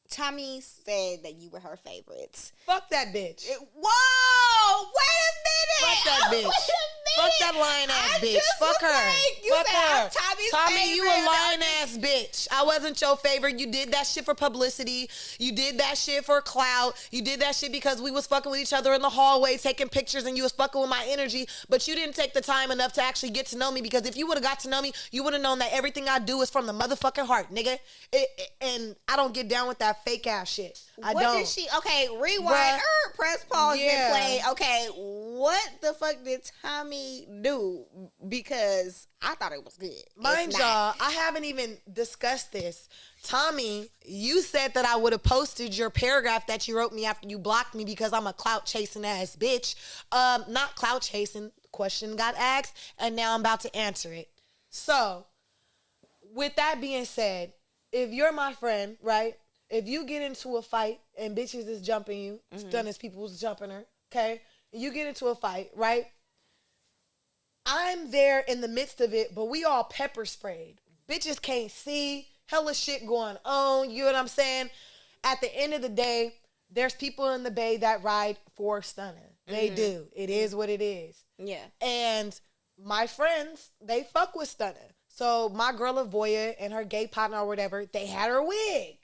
Tommy said that you were her favorites. Fuck that bitch. Whoa! Wait a minute! Fuck that bitch. Wait a minute. Fuck that lying ass bitch. just Fuck was her. like, you Fuck said her. I'm Tommy's Tommy, you a favorite. lying ass bitch. I wasn't your favorite. You did that shit for publicity. You did that shit for clout. You did that shit because we was fucking with each other in the hallway taking pictures and you was fucking with my energy. But you didn't take the time enough to actually get to know me, because if you would have got to know me, you would have known that everything I do is from the motherfucking heart, nigga. And I don't get down with that fake ass shit. I What don't. did she? Okay, rewind. Bruh. Press pause. Yeah. Then play. Okay, what the fuck did Tommy do? Because I thought it was good. Mind It's not. y'all, I haven't even discussed this. Tommy, you said that I would have posted your paragraph that you wrote me after you blocked me because I'm a clout chasing ass bitch. Not clout chasing. Question got asked, and now I'm about to answer it. So, with that being said, if you're my friend, right? If you get into a fight and bitches is jumping you, stunning people is jumping her, okay? You get into a fight, right? I'm there in the midst of it, but we all pepper sprayed. Bitches can't see, hella shit going on, you know what I'm saying? At the end of the day, there's people in the Bay that ride for Stunner. They do. It is what it is. Yeah. And my friends, they fuck with Stunner. So my girl Avoya and her gay partner or whatever, they had her wig.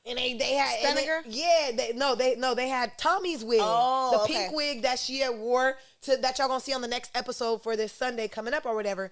And they had Stunner and girl? Yeah, they had Tommy's wig. Oh, the okay. pink wig that she had wore that y'all gonna see on the next episode for this Sunday coming up or whatever.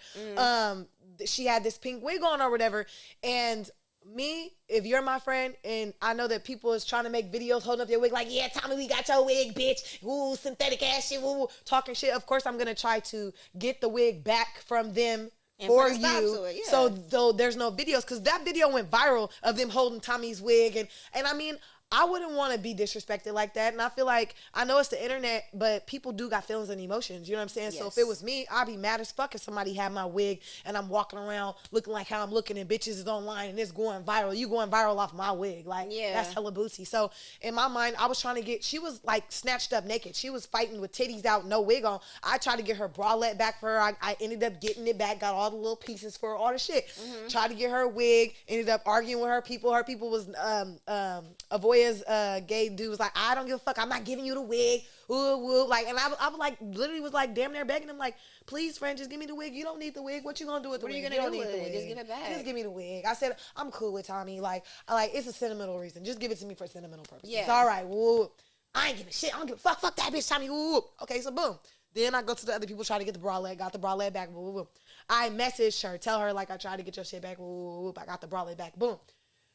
She had this pink wig on or whatever. And me, if you're my friend, and I know that people is trying to make videos holding up their wig like, yeah, Tommy, we got your wig, bitch. Ooh, synthetic ass shit, woo, talking shit. Of course, I'm gonna try to get the wig back from them And for put a stop you. to it, yeah. So though there's no videos, because that video went viral of them holding Tommy's wig, and I mean, I wouldn't want to be disrespected like that. And I feel like, I know it's the internet, but people do got feelings and emotions. You know what I'm saying? So if it was me, I'd be mad as fuck if somebody had my wig and I'm walking around looking like how I'm looking and bitches is online and it's going viral. You going viral off my wig. Like, that's hella bootsy. So in my mind, I was trying to get, she was like snatched up naked. She was fighting with titties out, no wig on. I tried to get her bralette back for her. I ended up getting it back, got all the little pieces for her, all the shit. Tried to get her wig, ended up arguing with her people. Her people was, Avoya's gay dude was like, I don't give a fuck. I'm not giving you the wig. Woo, woo. Like, and I was like, literally was like, damn near begging him, like, please, friend, just give me the wig. You don't need the wig. What you gonna do with the wig? What are you don't gonna do need with the it? wig. Just give it back. Just give me the wig. I said, I'm cool with Tommy. Like, it's a sentimental reason. Just give it to me for sentimental purposes. Yeah. It's all right. Woo. I ain't giving shit. I don't give a fuck. Fuck that bitch, Tommy. Woo. Okay, so boom. Then I go to the other people, try to get the bralette, got the bralette back. Woo, woo, woo. I messaged her, tell her, like, I tried to get your shit back. Woo, woo, woo. I got the bralette back. Boom.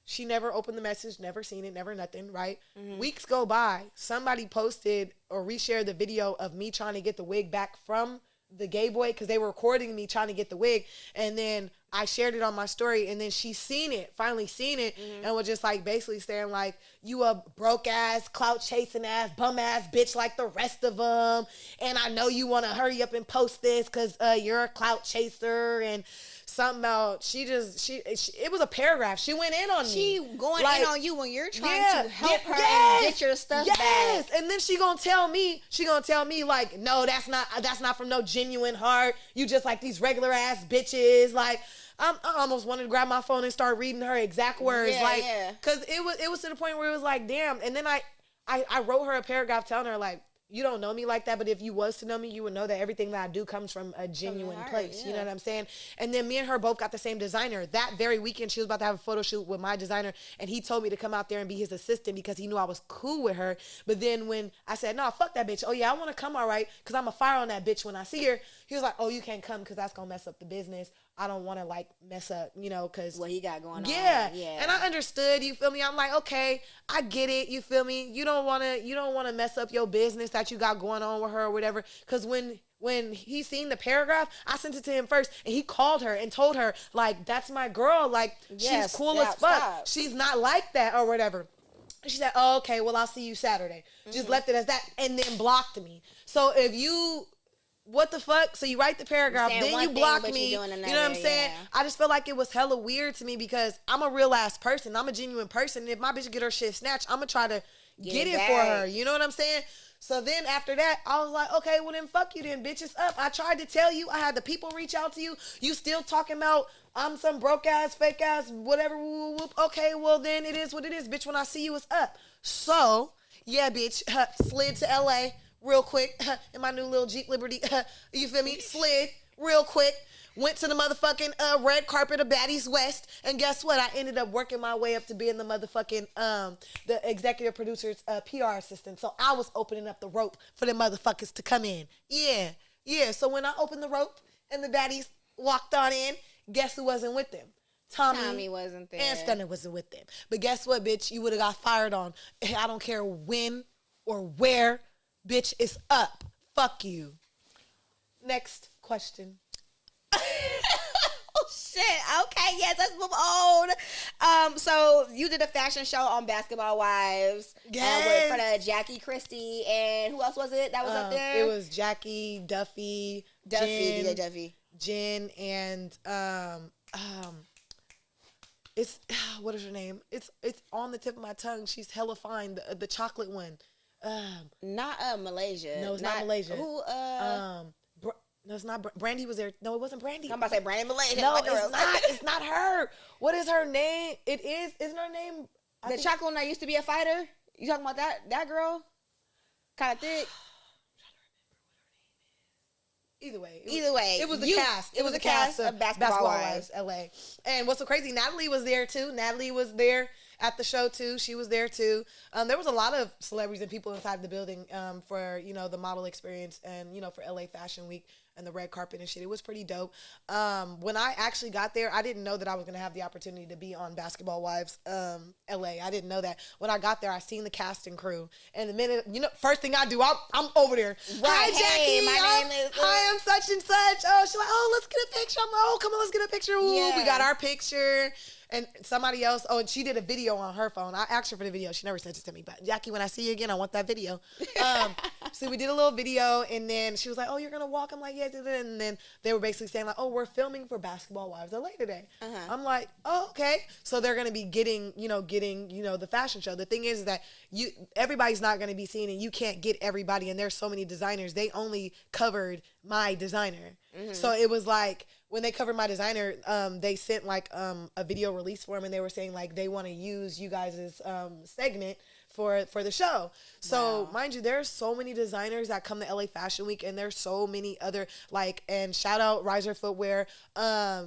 She never opened the message, never seen it, never nothing, right? Weeks go by. Somebody posted or reshared the video of me trying to get the wig back from the gay boy, because they were recording me trying to get the wig. And then I shared it on my story, and then she finally seen it, and was just like basically saying like, you a broke ass, clout chasing ass, bum ass bitch like the rest of them. And I know you want to hurry up and post this because you're a clout chaser, and something about it was a paragraph. She went in on me. She going Like, in on you when you're trying to help her and get your stuff back. And then she gonna tell me like, no, that's not from no genuine heart. You just like these regular ass bitches. Like, I almost wanted to grab my phone and start reading her exact words. Cause it was to the point where it was like, damn. And then I wrote her a paragraph telling her like, you don't know me like that, but if you was to know me, you would know that everything that I do comes from a genuine place. You know what I'm saying? And then me and her both got the same designer. That very weekend, she was about to have a photo shoot with my designer, and he told me to come out there and be his assistant because he knew I was cool with her. But then when I said, no, fuck that bitch. Oh, yeah, I want to come all right because I'm going to fire on that bitch when I see her. He was like, oh, you can't come because that's going to mess up the business. I don't want to like mess up, you know, because what he got going on. Yeah. And I understood, you feel me? I'm like, okay, I get it, you feel me? You don't want to mess up your business that you got going on with her or whatever. Because when when he seen the paragraph, I sent it to him first, and he called her and told her, like, that's my girl. Like, she's cool as fuck. Stop. She's not like that or whatever. She said, oh, okay, well, I'll see you Saturday. Just left it as that and then blocked me. So if you, what the fuck? So you write the paragraph, then you block me. You know what I'm saying? Yeah. I just felt like it was hella weird to me because I'm a real ass person. I'm a genuine person. And if my bitch get her shit snatched, I'm going to try to get it for her. You know what I'm saying? So then after that, I was like, okay, well then fuck you then, bitch, it's up. I tried to tell you. I had the people reach out to you. You still talking about I'm some broke ass, fake ass, whatever. Whoop, whoop. Okay, well then it is what it is, bitch. When I see you, it's up. So, yeah, bitch, slid to LA real quick in my new little Jeep Liberty. You feel me? Slid real quick. Went to the motherfucking red carpet of Baddies West. And guess what? I ended up working my way up to being the motherfucking, the executive producer's PR assistant. So I was opening up the rope for the motherfuckers to come in. Yeah, yeah. So when I opened the rope and the baddies walked on in, guess who wasn't with them? Tommy wasn't there. And Stunner wasn't with them. But guess what, bitch? You would have got fired on. I don't care when or where. Bitch, it's up. Fuck you. Next question. Oh shit. Okay, yes, let's move on. So you did a fashion show on Basketball Wives. Yes. For the Jackie Christie, and who else was it that was up there? It was Jackie, Duffy, Jen, and it's what is her name? It's on the tip of my tongue. She's hella fine. The chocolate one. Not Malaysia. No, it's not Malaysia. Who? No, it's not. Brandy was there. No, it wasn't Brandy. I'm about to say Brandy Malaysia. No, it's not. It's not her. What is her name? It is. Isn't her name? The chocolate one that used to be a fighter. You talking about that girl? Kind of thick. Either way, it was the cast. It was the cast of Basketball Wives LA. And what's so crazy? Natalie was there too. Natalie was there at the show too. She was there too. There was a lot of celebrities and people inside the building for the model experience and for LA Fashion Week and the red carpet and shit. It was pretty dope. When I actually got there, I didn't know that I was gonna have the opportunity to be on Basketball Wives LA. I didn't know that. When I got there, I seen the cast and crew, and the minute first thing I do, I'm over there. Hi, Jackie. My name is. Hi, I'm such and such. Oh, she's like, oh, let's get a picture. I'm like, oh, come on, let's get a picture. Ooh, Yeah. we got our picture. And somebody else, and she did a video on her phone. I asked her for the video. She never sent it to me. But Jackie, when I see you again, I want that video. So we did a little video, and then she was like, oh, you're going to walk? I'm like, yeah. And then they were basically saying, like, oh, we're filming for Basketball Wives LA today. I'm like, oh, okay. So they're going to be getting the fashion show. The thing is that everybody's not going to be seen, and you can't get everybody. And there's so many designers. They only covered my designer. So it was like, when they covered my designer, they sent like a video release for him, and they were saying like they want to use you guys' segment for the show. So mind you, there's so many designers that come to LA Fashion Week, and there's so many other and shout out Riser Footwear.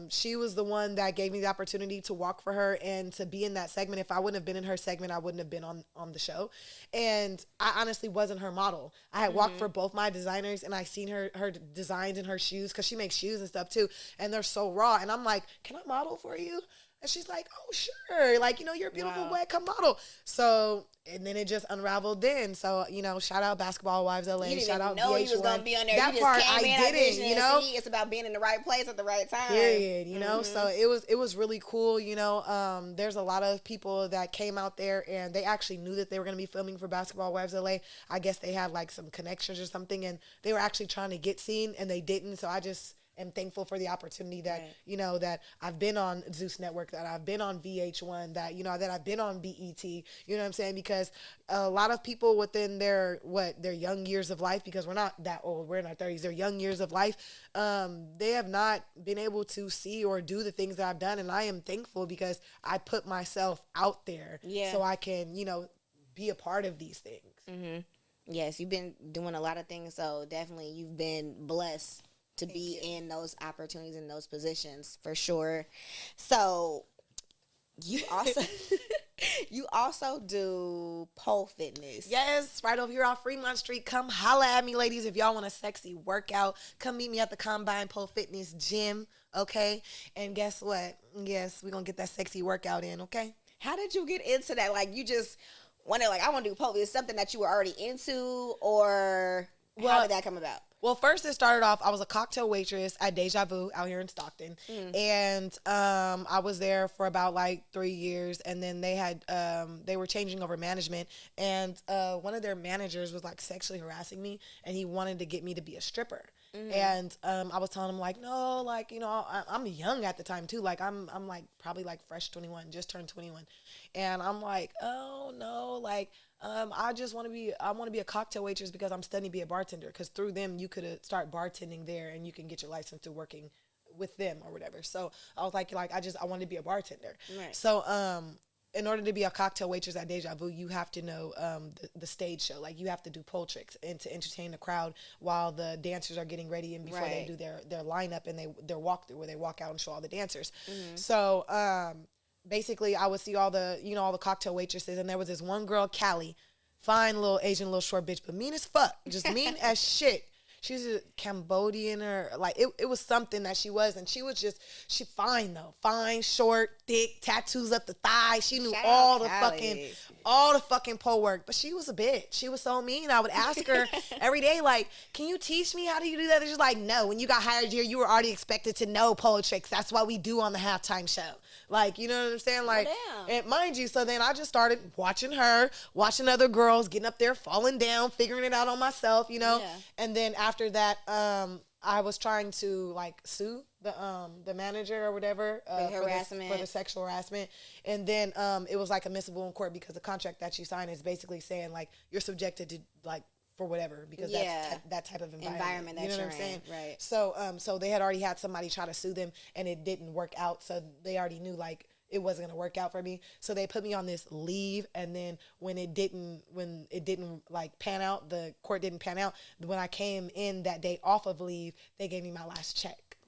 She was the one that gave me the opportunity to walk for her and to be in that segment. If I wouldn't have been in her segment, I wouldn't have been on the show. And I honestly wasn't her model. I had walked for both my designers, and I seen her designs and her shoes, because she makes shoes and stuff too, and they're so raw. And I'm like, can I model for you? And she's like, oh, sure. Like, you're beautiful, boy, come model. So, and then it just unraveled then. So, shout out Basketball Wives LA. You didn't shout even out know VH1. you was going to be on there. That you just part came in, I didn't, See, it's about being in the right place at the right time. Period, So it was really cool, There's a lot of people that came out there, and they actually knew that they were going to be filming for Basketball Wives LA. I guess they had like some connections or something, and they were actually trying to get seen, and they didn't. So I just am thankful for the opportunity that, that I've been on Zeus Network, that I've been on VH1, that, that I've been on BET, you know what I'm saying? Because a lot of people within their young years of life, because we're not that old, we're in our 30s, their young years of life, they have not been able to see or do the things that I've done. And I am thankful because I put myself out there so I can, be a part of these things. Yes, you've been doing a lot of things. So definitely you've been blessed to be in those opportunities, in those positions, for sure. So you also do pole fitness. Yes, right over here off Fremont Street. Come holla at me, ladies, if y'all want a sexy workout. Come meet me at the Combine Pole Fitness Gym, okay? And guess what? Yes, we're going to get that sexy workout in, okay? How did you get into that? Like, you just wanted, like, I want to do pole. Is it something that you were already into, or how did that come about? Well, first it started off, I was a cocktail waitress at Deja Vu out here in Stockton. And I was there for about like 3 years. And then they were changing over management. And one of their managers was like sexually harassing me. And he wanted to get me to be a stripper. And I was telling him like, no, like, you know, I'm young at the time too. Like I'm like probably like fresh 21, just turned 21. And I'm like, oh no, like, I want to be a cocktail waitress because I'm studying to be a bartender. Because through them, you could start bartending there and you can get your license to working with them or whatever. So I was like I wanted to be a bartender. Right. So, in order to be a cocktail waitress at Deja Vu, you have to know the stage show. Like, you have to do pole tricks and to entertain the crowd while the dancers are getting ready and before they do their lineup and their walkthrough where they walk out and show all the dancers. So, basically, I would see all the cocktail waitresses, and there was this one girl, Callie, fine little Asian little short bitch, but mean as fuck, just mean as shit. She was a Cambodian or like it was something that she was, and she fine though, fine, short, thick, tattoos up the thigh. She knew all the fucking pole work, but she was a bitch. She was so mean. I would ask her every day, like, can you teach me how do you do that? And she's like, no. When you got hired here, you were already expected to know pole tricks. That's what we do on the halftime show. Like, you know what I'm saying? Like, and mind you, so then I just started watching her, watching other girls, getting up there, falling down, figuring it out on myself, you know? Yeah. And then after that, I was trying to, like, sue the manager or whatever for the sexual harassment. And then it was, like, admissible in court because the contract that you sign is basically saying, like, you're subjected to, like, for whatever, because that's that type of environment that, you know what I'm saying? Right. So they had already had somebody try to sue them, and it didn't work out. So they already knew like it wasn't gonna work out for me. So they put me on this leave, and then when it didn't like pan out, the court didn't pan out. When I came in that day off of leave, they gave me my last check.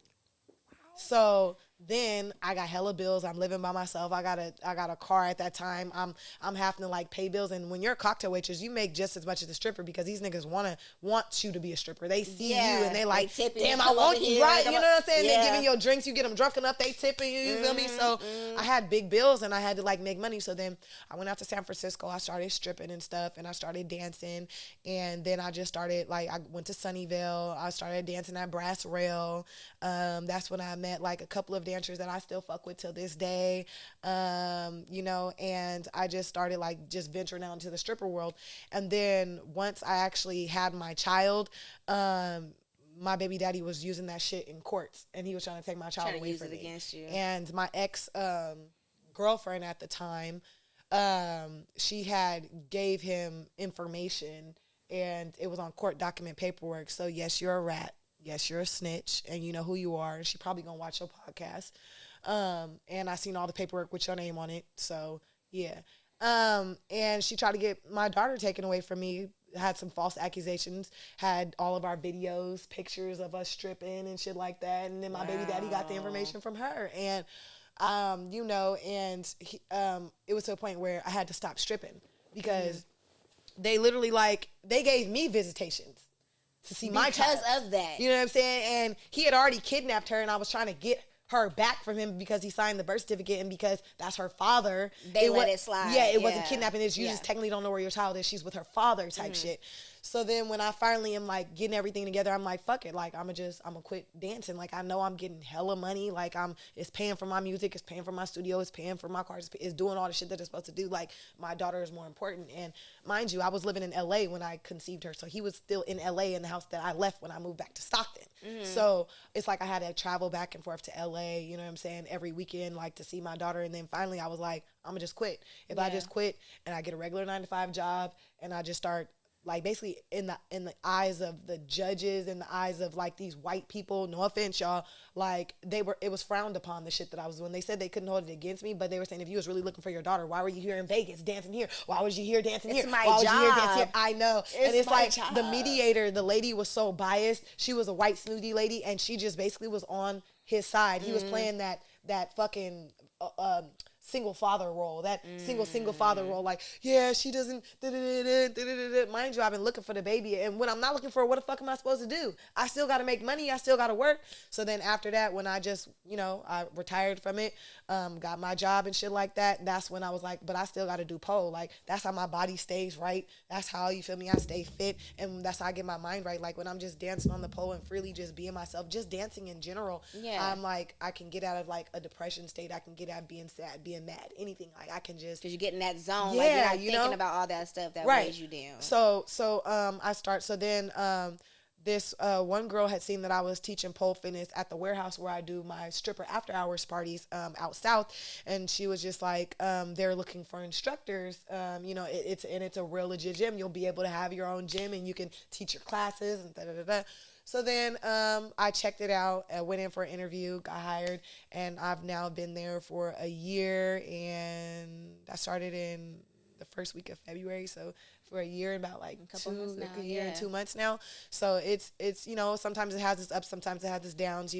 Wow. So then I got hella bills. I'm living by myself. I got a car at that time. I'm having to like pay bills. And when you're a cocktail waitress, you make just as much as a stripper because these niggas want you to be a stripper. They see you and they like, damn, I want you, right? You know what I'm saying? Yeah. They giving you drinks. You get them drunk enough, they tipping you. You feel me? So I had big bills and I had to like make money. So then I went out to San Francisco. I started stripping and stuff, and I started dancing. And then I just started like I went to Sunnyvale. I started dancing at Brass Rail. That's when I met like a couple of dancers that I still fuck with till this day, you know, and I just started like just venturing out into the stripper world. And then once I actually had my child, my baby daddy was using that shit in courts, and he was trying to take my child away from me. Against you. And my ex girlfriend at the time, she had gave him information, and it was on court document paperwork. So yes, you're a rat. Yes, you're a snitch, and you know who you are. And she probably gonna watch your podcast. And I seen all the paperwork with your name on it. So yeah. And she tried to get my daughter taken away from me. Had some false accusations. Had all of our videos, pictures of us stripping and shit like that. And then my baby daddy got the information from her. And you know, and he, it was to a point where I had to stop stripping because they literally like they gave me visitations to see my child. Because of that. You know what I'm saying? And he had already kidnapped her, and I was trying to get her back from him because he signed the birth certificate, and because that's her father. They let it slide. Yeah, it wasn't kidnapping. You just technically don't know where your child is. She's with her father type shit. So then when I finally am like getting everything together, I'm like, fuck it. Like, I'm gonna quit dancing. Like, I know I'm getting hella money. Like, it's paying for my music. It's paying for my studio. It's paying for my cars. It's doing all the shit that it's supposed to do. Like, my daughter is more important. And mind you, I was living in LA when I conceived her. So he was still in LA in the house that I left when I moved back to Stockton. So it's like I had to travel back and forth to LA, you know what I'm saying, every weekend, like to see my daughter. And then finally I was like, I'm gonna just quit. If I just quit and I get a regular 9-to-5 job and I just start like basically in the eyes of the judges, in the eyes of like these white people, no offense y'all, like it was frowned upon, the shit that I was doing. They said they couldn't hold it against me, but they were saying if you was really looking for your daughter, why were you here in Vegas dancing here? Why was you here dancing here? It's my why job. Was you here dancing here? I know. And it's like job. The mediator, the lady was so biased. She was a white snooty lady, and she just basically was on his side. He was playing that fucking single father role, that single father role. Like, yeah, she doesn't, mind you, I've been looking for the baby. And when I'm not looking for her, what the fuck am I supposed to do? I still got to make money. I still got to work. So then after that, when I just, I retired from it, got my job and shit like that, that's when I was like, but I still got to do pole. Like, that's how my body stays right. That's how, you feel me, I stay fit. And that's how I get my mind right. Like, when I'm just dancing on the pole and freely just being myself, just dancing in general, I'm like, I can get out of like a depression state. I can get out of being sad, being mad, anything. Like, I can just, because you get in that zone. Like, you're not thinking about all that stuff that weighs you down. This one girl had seen that I was teaching pole fitness at the warehouse where I do my stripper after hours parties out south, and she was just like, they're looking for instructors. It's a real legit gym. You'll be able to have your own gym and you can teach your classes and da da da da. So then I checked it out, went in for an interview, got hired, and I've now been there for a year, and I started in the first week of February, so for a year and about like a year and 2 months now. So it's sometimes it has its ups, sometimes it has its downs,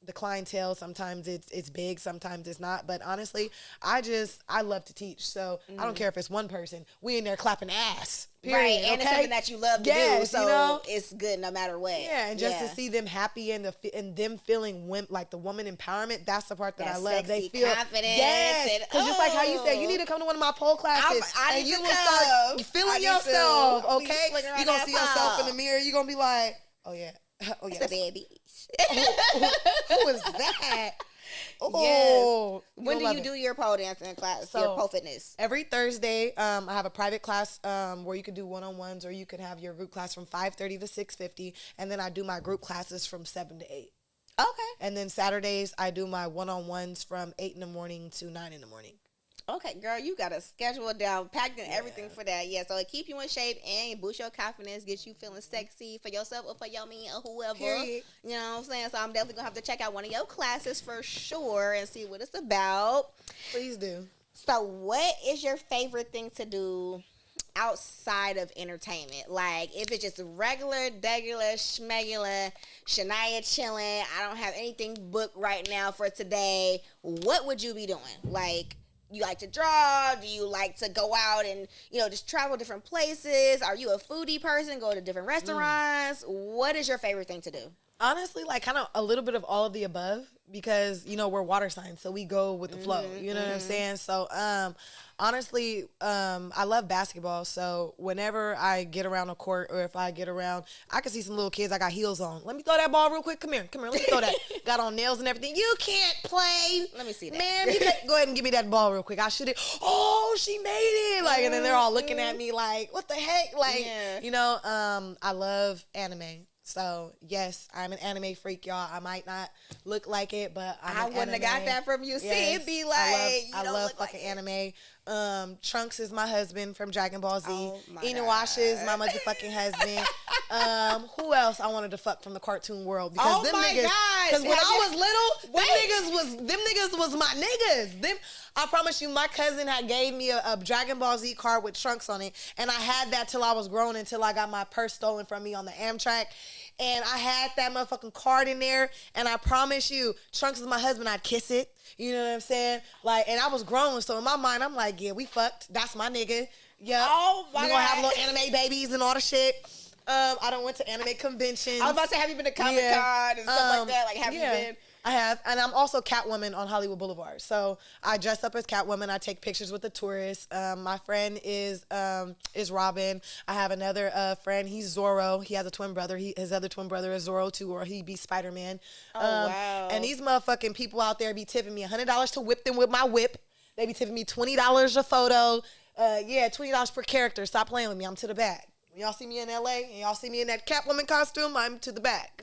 the clientele, sometimes it's big, sometimes it's not. But honestly, I love to teach. So I don't care if it's one person. We in there clapping ass. Period, right. And it's something that you love to do. So it's good no matter what. Yeah. And just to see them happy and them feeling like the woman empowerment, that's the part that I love. They feel confidence. Yes. Because just like how you said, you need to come to one of my pole classes. And you will start feeling yourself. Okay. You're going to see yourself in the mirror. You're going to be like, oh yeah. Oh yeah. It's a baby. Who is that? Oh, yes. When do you do your pole dancing class, your pole fitness? Every Thursday, I have a private class where you could do one-on-ones, or you could have your group class from 5:30 to 6:50, and then I do my group classes from 7 to 8. Okay. And then Saturdays, I do my one-on-ones from 8 in the morning to 9 in the morning. Okay, girl, you got to schedule it down, packed in everything for that. Yeah, so it keep you in shape and boost your confidence, get you feeling sexy for yourself or for your man or whoever. Period. You know what I'm saying? So I'm definitely going to have to check out one of your classes for sure and see what it's about. Please do. So what is your favorite thing to do outside of entertainment? Like, if it's just regular, schmegular, Shania chilling, I don't have anything booked right now for today, what would you be doing? Like, you like to draw? Do you like to go out and, just travel different places? Are you a foodie person? Go to different restaurants? What is your favorite thing to do? Honestly, like kind of a little bit of all of the above, because, we're water signs, so we go with the flow. You know what I'm saying? So, honestly, I love basketball. So whenever I get around a court, or if I get around, I can see some little kids, I got heels on. Let me throw that ball real quick. Come here. Let me throw that. Got on nails and everything. You can't play. Let me see that. Man, go ahead and give me that ball real quick. I shoot it. Oh, she made it. Like, and then they're all looking at me like, what the heck? Like, I love anime. So, yes, I'm an anime freak, y'all. I might not look like it, but I wouldn't have got that from you. Yes. See, it'd be like, I love fucking anime. Trunks is my husband from Dragon Ball Z. Inuyasha is my motherfucking husband. Who else I wanted to fuck from the cartoon world? Because them niggas, because when I was little, them niggas was my niggas. I promise you, my cousin had gave me a Dragon Ball Z card with Trunks on it, and I had that till I was grown, until I got my purse stolen from me on the Amtrak. And I had that motherfucking card in there, and I promise you, Trunks is my husband, I'd kiss it. You know what I'm saying? Like, and I was grown, so in my mind, I'm like, yeah, we fucked. That's my nigga. Yeah. Oh my God. We gonna have little anime babies and all the shit. I done went to anime conventions. I was about to say, have you been to Comic-Con and stuff like that? Like, have you been? I have, and I'm also Catwoman on Hollywood Boulevard. So I dress up as Catwoman. I take pictures with the tourists. My friend is Robin. I have another friend. He's Zorro. He has a twin brother. His other twin brother is Zorro too, or he be Spider-Man. Wow. And these motherfucking people out there be tipping me $100 to whip them with my whip. They be tipping me $20 a photo. $20 per character. Stop playing with me. I'm to the back. When y'all see me in LA and y'all see me in that Catwoman costume, I'm to the back.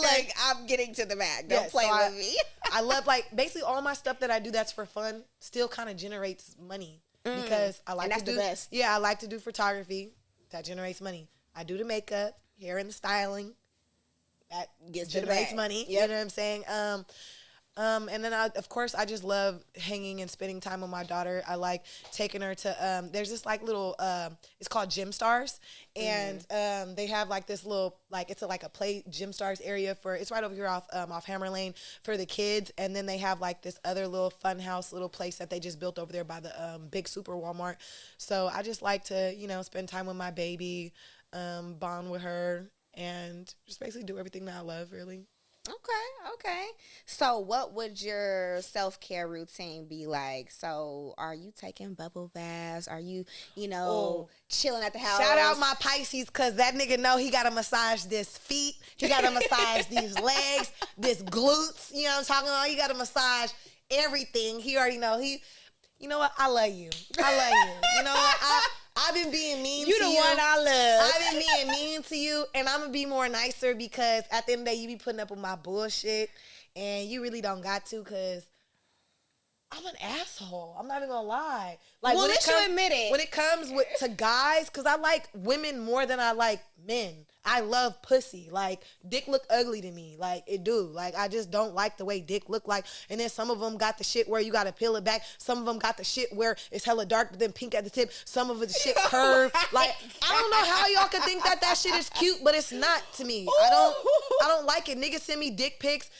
Like, I'm getting to the back. Don't play with me. I love, like, basically all my stuff that I do that's for fun still kind of generates money. Because I like to do. The best. Yeah, I like to do photography. That generates money. I do the makeup, hair and the styling. That generates money. Yep. You know what I'm saying? And then of course, I just love hanging and spending time with my daughter. I like taking her to, there's this like little, it's called Gym Stars. And they have like this little, like, it's like a play Gym Stars area it's right over here off Hammer Lane for the kids. And then they have like this other little fun house little place that they just built over there by the big super Walmart. So I just like to, spend time with my baby, bond with her, and just basically do everything that I love, really. Okay. So what would your self-care routine be like? So are you taking bubble baths? Are you, chilling at the house? Shout out my Pisces, because that nigga know he got to massage this feet. He got to massage these legs, this glutes. You know what I'm talking about? He got to massage everything. He already know. You know what? I love you. You know what? I've been being mean to you. You the one I love. I've been being mean to you, and I'm going to be more nicer because at the end of the day, you be putting up with my bullshit, and you really don't got to because I'm an asshole. I'm not even going to lie. Like, well, let you admit it. When it comes to guys, because I like women more than I like men. I love pussy. Like, dick look ugly to me. Like, it do. Like, I just don't like the way dick look like. And then some of them got the shit where you got to peel it back. Some of them got the shit where it's hella dark but then pink at the tip. Some of it's shit curved. Like, I don't know how y'all can think that shit is cute, but it's not to me. I don't like it. Niggas send me dick pics.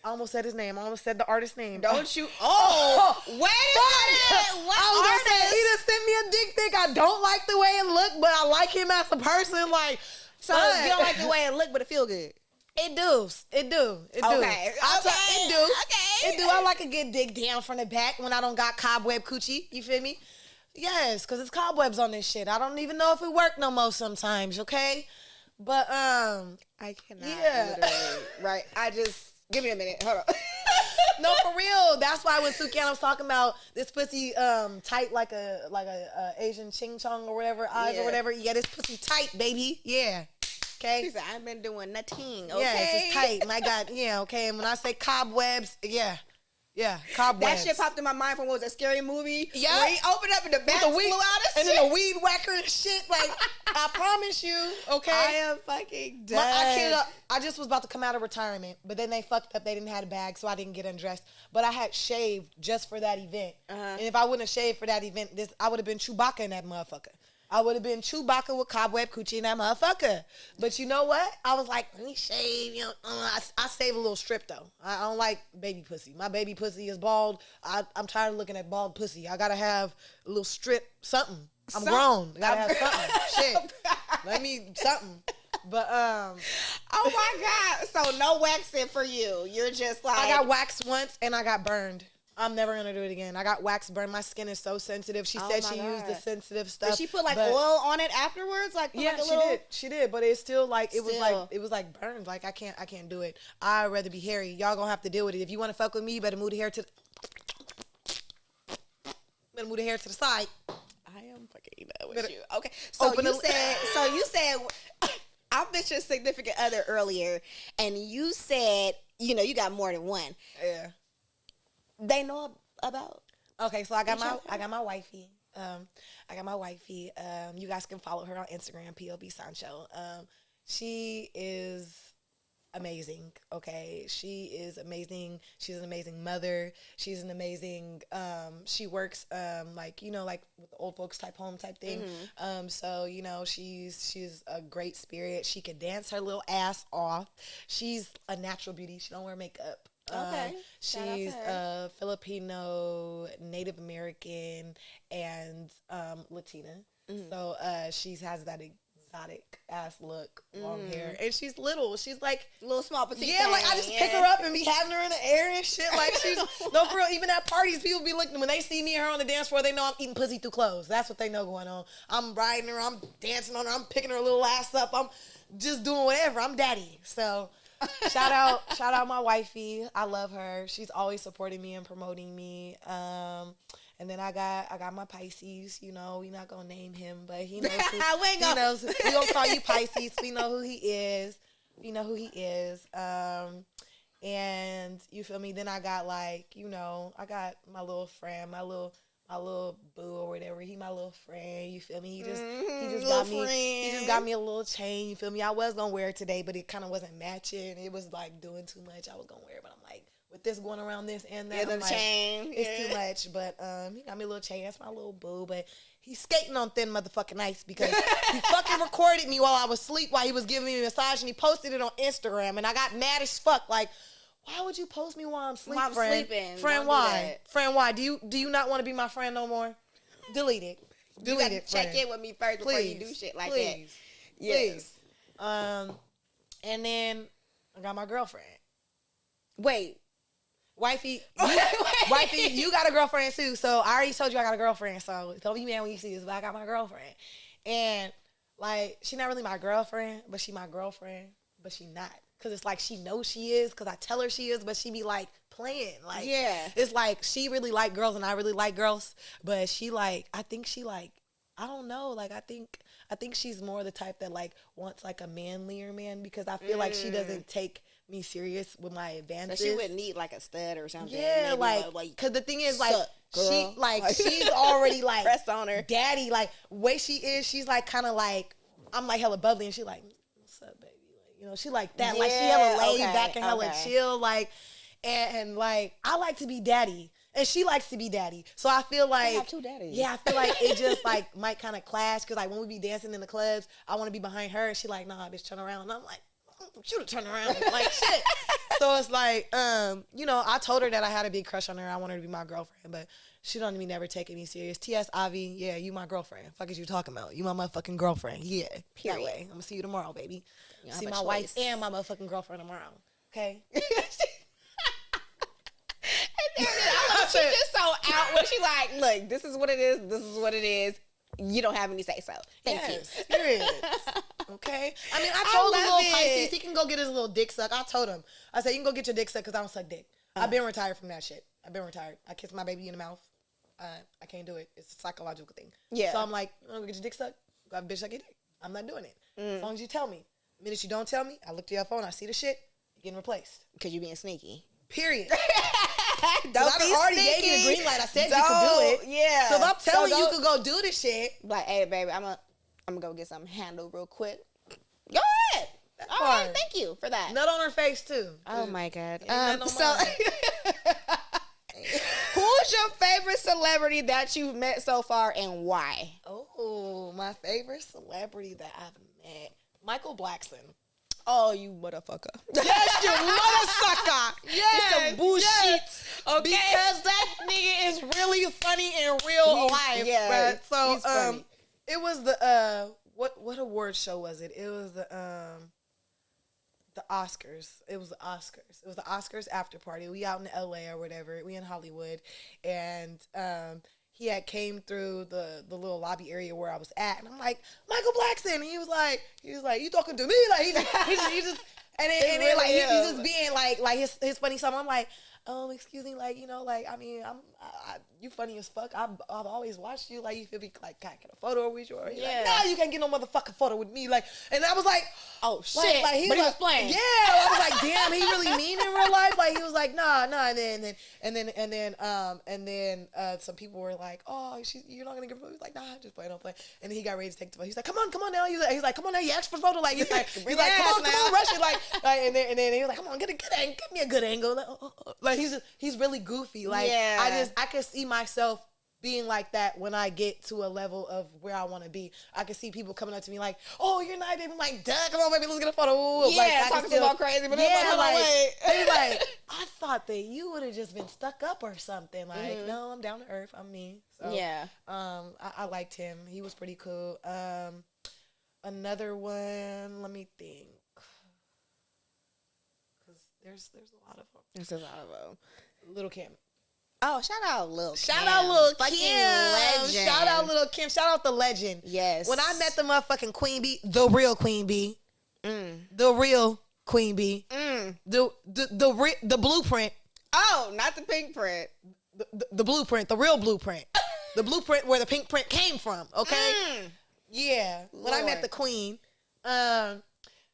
I almost said his name. I almost said the artist's name. Don't you? Oh, wait a minute. What artist? He just sent me a dick pic. I don't like the way it look, but I like him as a person. Like, so you don't like the way it look, but it feel good. It do. Okay. It do. It do. I like a good dick down from the back when I don't got cobweb coochie. You feel me? Yes, because it's cobwebs on this shit. I don't even know if it work no more sometimes, okay? But, I cannot. Yeah. Right. Give me a minute. Hold on. No, for real. That's why when Sukiana was talking about this pussy tight like a Asian ching chong or whatever, eyes or whatever. Yeah, this pussy tight, baby. Yeah. Okay. She said, I've been doing nothing. Okay. Yes, it's tight. My God. Yeah, okay. And when I say cobwebs, yeah, cobwebs. That shit popped in my mind from what was that Scary Movie? Yeah. Where he opened up and the bats flew out and then the weed whacker and shit. Like, I promise you, okay? I am fucking done. I just was about to come out of retirement, but then they fucked up. They didn't have a bag, so I didn't get undressed. But I had shaved just for that event. And if I wouldn't have shaved for that event, I would have been Chewbacca in that motherfucker. I would have been Chewbacca with cobweb coochie in that motherfucker. But you know what? I was like, let me shave. I save a little strip, though. I don't like baby pussy. My baby pussy is bald. I'm tired of looking at bald pussy. I got to have a little strip, something. I'm grown. I got to have something. Shit. Let me, something. But, oh my God. So no waxing for you. You're just like. I got waxed once and I got burned. I'm never going to do it again. I got wax burned. My skin is so sensitive. She said she used the sensitive stuff. Did she put like oil on it afterwards? Like, yeah, like she did. But it's still like, it was like burned. Like, I can't do it. I'd rather be hairy. Y'all going to have to deal with it. If you want to fuck with me, you better move the hair to the side. I am fucking done with you. Okay. So you said, I met your significant other earlier, and you said, you got more than one. Yeah. They know about. Okay, so I got my wifey. You guys can follow her on Instagram, POB Sancho. She is amazing. Okay, she is amazing. She's an amazing mother. She's an amazing. She works like with the old folks type home type thing. So she's a great spirit. She can dance her little ass off. She's a natural beauty. She don't wear makeup. Okay. She's a Filipino, Native American, and Latina. So she has that exotic ass look, long hair, and she's little. She's like little small petite. Yeah, like I just pick her up and be having her in the air and shit. Like she's no for real. Even at parties, people be looking when they see me and her on the dance floor. They know I'm eating pussy through clothes. That's what they know going on. I'm riding her. I'm dancing on her. I'm picking her little ass up. I'm just doing whatever. I'm daddy. So. Shout out my wifey. I love her. She's always supporting me and promoting me. And then I got my Pisces. We're not gonna name him, but he knows. He knows. We gonna call you Pisces. We know who he is. And you feel me? Then I got I got my little friend, my little my little boo or whatever. He my little friend. You feel me? He just got me a little chain. You feel me? I was gonna wear it today, but it kind of wasn't matching. It was like doing too much. I was gonna wear it, but I'm like, with this going around this and that, I'm like, chain. it's too much. But he got me a little chain. That's my little boo. But he's skating on thin motherfucking ice because he fucking recorded me while I was asleep while he was giving me a massage, and he posted it on Instagram, and I got mad as fuck. Like, why would you post me while I'm sleeping, While I'm friend? sleeping. Friend, why? Friend, why? Do you not want to be my friend no more? Delete it. Delete it, friend. Check in with me first before you do shit like that. Yes. And then I got my girlfriend. Wait. Wifey, you got a girlfriend too. So I already told you I got a girlfriend. So don't be mad when you see this, but I got my girlfriend. And like, she not really my girlfriend, but she my girlfriend, but she not. Cause it's like she knows she is, cause I tell her she is, but she be like playing. Like, yeah, it's like she really like girls and I really like girls, but she like, I think she like, I don't know, like I think she's more the type that like wants like a manlier man, because I feel like she doesn't take me serious with my advances. So she would need like a stud or something. Yeah, maybe, like cause the thing is like, girl. she like she's already like press on her daddy, like way she is, she's like kind of like, I'm like hella bubbly and she like, what's up, baby? You know, she like that. Yeah, like, she hella laid back and hella chill. Like, and like, I like to be daddy. And she likes to be daddy. So I feel like, have two daddies. Yeah, I feel like it just like might kind of clash. Cause like when we be dancing in the clubs, I want to be behind her. And she like, nah, bitch, turn around. And I'm like, you to turn around. Like, shit. So it's like, you know, I told her that I had a big crush on her. I want her to be my girlfriend, but she don't be never taking me serious. T.S. Ivy, yeah, you my girlfriend. Fuck is you talking about? You my motherfucking girlfriend. Yeah. Period. That way. I'm gonna see you tomorrow, baby. See my wife and my motherfucking girlfriend tomorrow. Okay? And then she just so out when she like, look, this is what it is. This is what it is. You don't have any say so. Thank you. Period. Okay? I mean, I told the little Pisces, he can go get his little dick sucked. I told him. I said, you can go get your dick sucked because I don't suck dick. I've been retired from that shit. I've been retired. I kiss my baby in the mouth. I can't do it. It's a psychological thing. Yeah. So I'm like, you want to get your dick sucked? Go have a bitch suck your dick. I'm not doing it. As long as you tell me. The minute you don't tell me, I look to your phone, I see the shit, you're getting replaced. Because you're being sneaky. Period. Don't be already sneaky. gave you the green light. I said you could do it. Yeah. So if I'm telling you could go do the shit. Like, hey, baby, I'm gonna go get something handled real quick. Go ahead. All right, thank you for that. Nut on her face, too. Oh, my God. Who's your favorite celebrity that you've met so far and why? Oh, my favorite celebrity that I've met. Michael Blackson. Oh, you motherfucker. Yes, you motherfucker. Yes. It's some bullshit. Yes. Okay. Because that nigga is really funny in real life. Yeah. Right? So, he's funny. It was the, what award show was it? It was the Oscars. It was the Oscars. It was the Oscars after party. We out in LA or whatever. We in Hollywood. And, he had came through the little lobby area where I was at, and I'm like, Michael Blackson. And he was like, you talking to me? Like he just and then like he's just being like his funny stuff. I'm like, excuse me, like, you know, like, I mean, you funny as fuck. I've always watched you. Like, you feel me? Like, can I get a photo with you? Or like, nah, you can't get no motherfucking photo with me. Like, and I was like, oh shit. Like he was playing. Yeah, I was like, damn, he really mean in real life. Like, he was like, nah. And then some people were like, oh, you're not gonna get a photo. He was like, nah, just play, don't play. And then he got ready to take the photo. He's like, come on now. He's like, come on now, you asked for the photo. Like, he's like, come on, rush it. Like, and then he was like, come on, get me a good angle. Like, he's really goofy. Like, I could see myself being like that when I get to a level of where I want to be. I can see people coming up to me like, oh, you're not even like, duh, come on, baby, let's get a photo. Yeah, like, talking about crazy, but yeah, like, they like, I thought that you would have just been stuck up or something. Like, no, I'm down to earth. I'm me. So, yeah. I liked him. He was pretty cool. Another one, let me think. There's a lot of them. There's a lot of them. Little Kim. Oh, shout out Lil Kim. Shout out Lil Kim. Legend. Shout out Lil Kim. Shout out the legend. Yes. When I met the motherfucking Queen Bee, the real Queen Bee. The real Queen Bee. The blueprint. Oh, not the pink print. The blueprint. The real blueprint. The blueprint where the pink print came from. Okay? Yeah. Lord. When I met the Queen,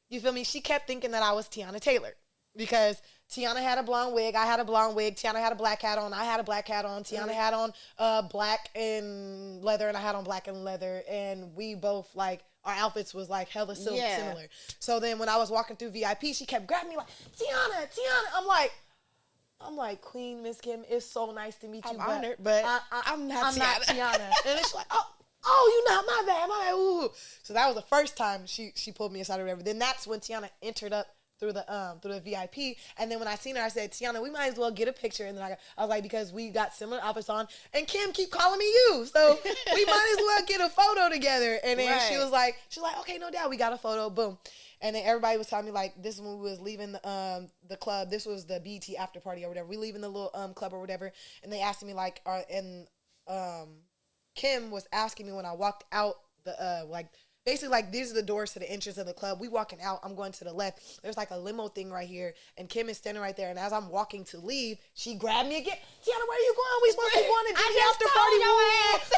you feel me? She kept thinking that I was Tiana Taylor. Because Tiana had a blonde wig. I had a blonde wig. Tiana had a black hat on. I had a black hat on. Tiana had on black and leather, and I had on black and leather. And we both, like, our outfits was, like, hella similar. So then when I was walking through VIP, she kept grabbing me like, Tiana. I'm like, Queen Miss Kim, it's so nice to meet you. I'm honored, but I'm not Tiana. And it's like, oh, you not my bad. Ooh. So that was the first time she pulled me aside or whatever. Then that's when Tiana entered up through the VIP. And then when I seen her, I said, Tiana, we might as well get a picture. And then I was like, because we got similar outfits on, and Kim keep calling me you, so we might as well get a photo together. And then she was like, okay, no doubt, we got a photo. Boom. And then everybody was telling me, like, this when we was leaving the club. This was the BT after party or whatever. We leaving the little club or whatever. And they asked me, like, Kim was asking me when I walked out basically, like, these are the doors to the entrance of the club. We walking out. I'm going to the left. There's, like, a limo thing right here. And Kim is standing right there. And as I'm walking to leave, she grabbed me again. Tiana, where are you going? We supposed to be going to DJ after party.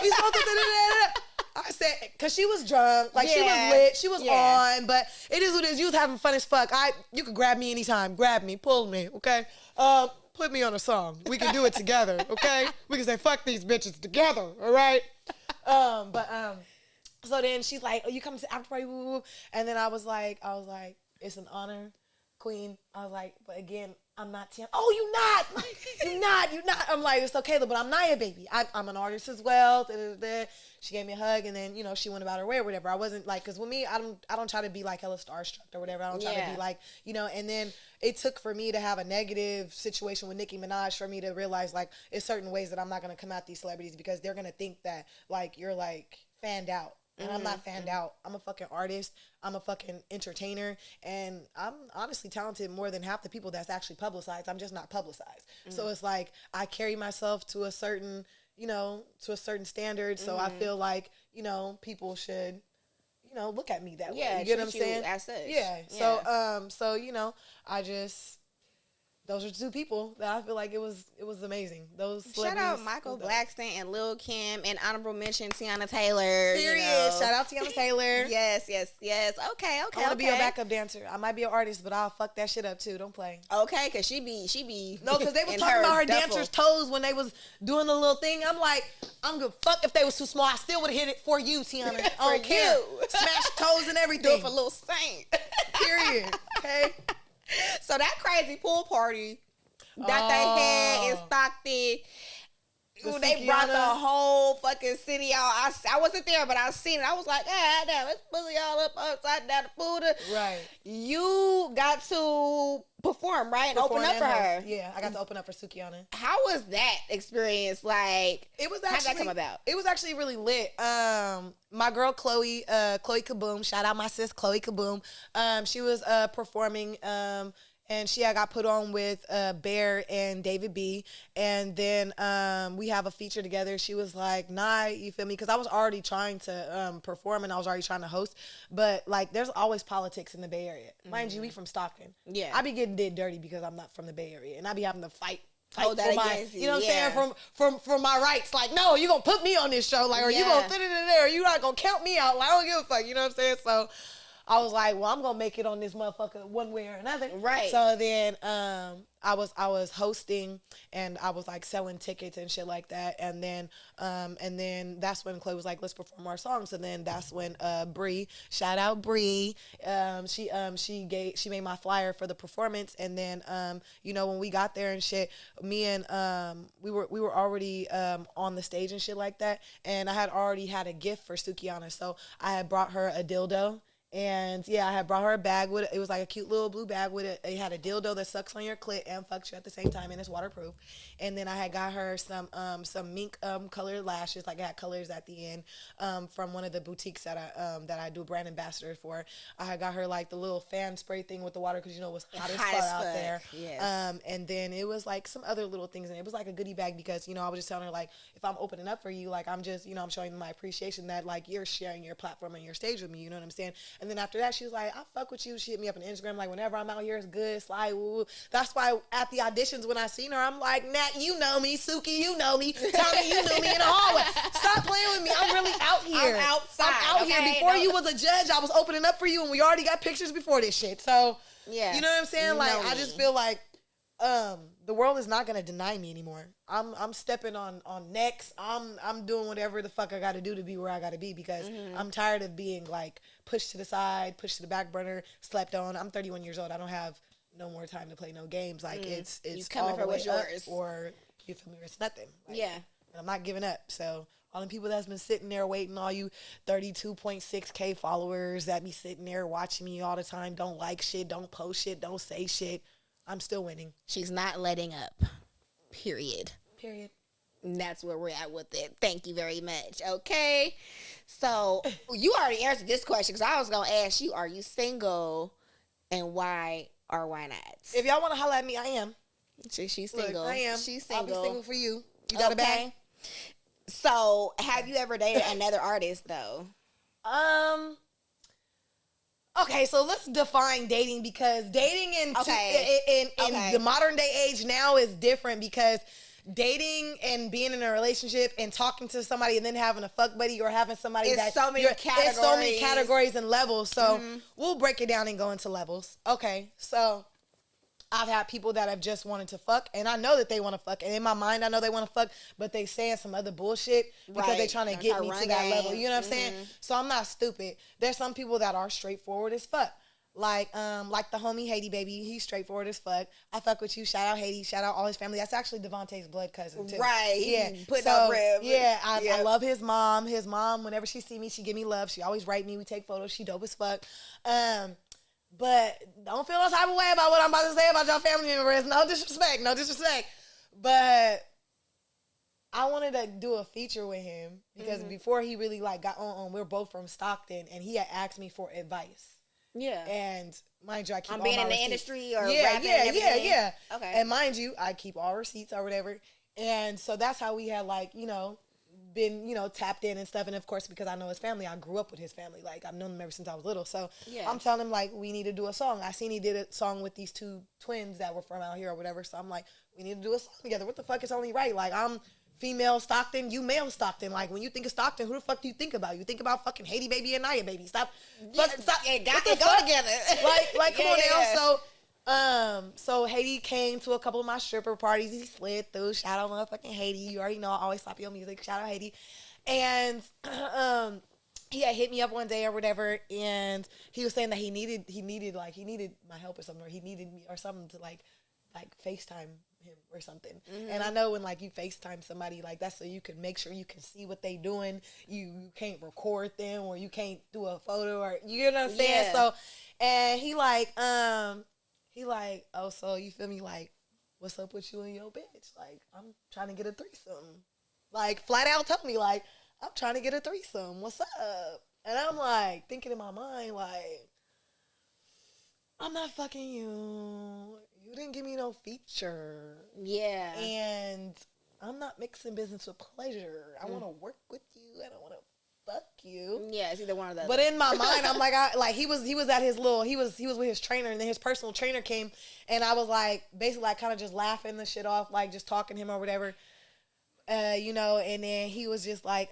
We supposed to I said, because she was drunk. Like, she was lit. She was on. But it is what it is. You was having fun as fuck. You could grab me anytime. Grab me. Pull me. Okay? Put me on a song. We can do it together. Okay? We can say, fuck these bitches together. All right? So then she's like, oh, you come to after party, woo, woo. And then I was like, it's an honor, Queen. I was like, but again, I'm not Tiana. Oh, you not. I'm like, it's okay, but I'm NiyyaBby. I'm an artist as well. She gave me a hug, and then, she went about her way or whatever. I wasn't like, because with me, I don't try to be like hella starstruck or whatever. I don't try to be like, and then it took for me to have a negative situation with Nicki Minaj for me to realize, like, it's certain ways that I'm not going to come at these celebrities because they're going to think that, like, you're, like, fanned out. And I'm not fanned out. I'm a fucking artist. I'm a fucking entertainer. And I'm honestly talented more than half the people that's actually publicized. I'm just not publicized. So it's like I carry myself to a certain, standard. So I feel like, people should, look at me that way. You get what I'm saying? As such. Yeah. So, I just... Those are two people that I feel like it was amazing. Those shout out Michael Blackson and Lil Kim, and honorable mention Tiana Taylor. Period. Shout out Tiana Taylor. Yes. Okay. I want to be a backup dancer. I might be an artist, but I'll fuck that shit up too. Don't play. Okay, because she be. No, because they was talking about her dancers' toes when they was doing the little thing. I'm like, I'm gonna fuck if they was too small. I still would have hit it for you, Tiana. I don't care. Smash toes and everything. Do it for Lil Saint. Period. Okay. So that crazy pool party that they had in Stockton, they brought the whole fucking city out. I wasn't there, but I seen it. I was like, damn, let's pull y'all up upside down the pool. Right. You got to perform, right? And open up for her. Yeah, I got to open up for Sukiana. How was that experience? Like, it was how did that come about? It was actually really lit. My girl Chloe Kaboom, shout out my sis Chloe Kaboom. She was performing, and she got put on with Bear and David B. And then we have a feature together. She was like, nah, you feel me? Because I was already trying to perform, and I was already trying to host. But, like, there's always politics in the Bay Area. Mind you, we from Stockton. Yeah. I be getting did dirty because I'm not from the Bay Area. And I be having to fight that for my, against you. You know what I'm saying? For my rights. Like, no, you gonna put me on this show. Like, or you gonna fit it in there. Or you not gonna count me out. Like, I don't give a fuck. You know what I'm saying? So I was like, well, I'm gonna make it on this motherfucker one way or another. Right. So then I was hosting, and I was like selling tickets and shit like that. And then that's when Chloe was like, let's perform our songs. And then that's when Bree, shout out Bree, she made my flyer for the performance. And then when we got there and shit, me and we were already on the stage and shit like that. And I had already had a gift for Sukiana, so I had brought her a dildo. And yeah, I had brought her a bag with it. It was like a cute little blue bag with it. It had a dildo that sucks on your clit and fucks you at the same time, and it's waterproof. And then I had got her some mink colored lashes, like it had colors at the end, from one of the boutiques that I do brand ambassador for. I had got her like the little fan spray thing with the water because it was hot as fuck out there. Yes. And then it was like some other little things, and it was like a goodie bag because I was just telling her, like, if I'm opening up for you, like, I'm just I'm showing my appreciation that, like, you're sharing your platform and your stage with me. You know what I'm saying? And then after that, she was like, I fuck with you. She hit me up on Instagram, like, whenever I'm out here, it's good, slide, woo. That's why at the auditions, when I seen her, I'm like, Nat, you know me. Suki, you know me. Tommy, you knew me in the hallway. Stop playing with me. I'm really out here. I'm outside. I'm out here. Before you was a judge, I was opening up for you, and we already got pictures before this shit. So, yeah, you know what I'm saying? Like, I just feel like the world is not gonna deny me anymore. I'm stepping on necks. I'm doing whatever the fuck I gotta do to be where I gotta be, because I'm tired of being like pushed to the side, pushed to the back burner, slept on. I'm 31 years old. I don't have no more time to play no games. Like it's You coming all for the way what's yours. up, or you feel me, or it's nothing. Like, Yeah. and I'm not giving up. So all the people that's been sitting there waiting, all you 32.6K followers that be sitting there watching me all the time, don't like shit, don't post shit, don't say shit, I'm still winning. She's not letting up. Period. And that's where we're at with it. Thank you very much. Okay. So you already answered this question, because I was going to ask you, are you single, and why or why not? If y'all want to holler at me, I am. She's single. Look, I am. She's single. I'll be single for you. You got a bag? So have you ever dated another artist, though? Okay, so let's define dating, because dating in the modern day age now is different, because dating and being in a relationship and talking to somebody and then having a fuck buddy, or having somebody It's so many categories and levels. So we'll break it down and go into levels. Okay, so I've had people that have just wanted to fuck, and I know that they want to fuck, and in my mind I know they want to fuck, but they saying some other bullshit because they trying to get me to that level. You know what I'm saying? So I'm not stupid. There's some people that are straightforward as fuck. Like the homie NiyyaBby, he's straightforward as fuck. I fuck with you. Shout out Haiti. Shout out all his family. That's actually Devontae's blood cousin too. Right. Yeah. I love his mom. His mom, whenever she see me, she give me love. She always write me. We take photos. She dope as fuck. But don't feel no type of way about what I'm about to say about your family members. No disrespect. But I wanted to do a feature with him, because before he really like got on, we're both from Stockton, and he had asked me for advice. Yeah. And mind you, I keep all being my in the receipts. industry or yeah, rapping and everything? Yeah. Okay. And mind you, I keep all receipts or whatever. And so that's how we had like, been, tapped in and stuff. And of course, because I know his family, I grew up with his family. Like, I've known them ever since I was little. So I'm telling him, like, we need to do a song. I seen he did a song with these two twins that were from out here or whatever. So I'm like, we need to do a song together. What the fuck is only right? Like, I'm female Stockton, you male Stockton. Like, when you think of Stockton, who the fuck do you think about? You think about fucking NiyyaBby and NiyyaBby. Stop. Stop. It go together. Like, come on now. So Haiti came to a couple of my stripper parties. He slid through. Shout out motherfucking Haiti. You already know I always slap your music. Shout out Haiti. And he had hit me up one day or whatever, and he was saying that he needed my help or something, or he needed me or something to like FaceTime him or something. And I know when like you FaceTime somebody, like that's so you can make sure you can see what they doing. You can't record them, or you can't do a photo, or you know what I'm saying? Yeah. So, and he like, oh, so you feel me? Like, what's up with you and your bitch? Like, I'm trying to get a threesome. Like, flat out told me, like, I'm trying to get a threesome. What's up? And I'm like, thinking in my mind, like, I'm not fucking you. You didn't give me no feature. Yeah. And I'm not mixing business with pleasure. I want to work with you. I don't want to fuck you. Yeah, it's either one or the other. But in my mind, I'm like, he was at his little, he was with his trainer, and then his personal trainer came, and I was like, basically like kind of just laughing the shit off, like just talking to him or whatever, and then he was just like,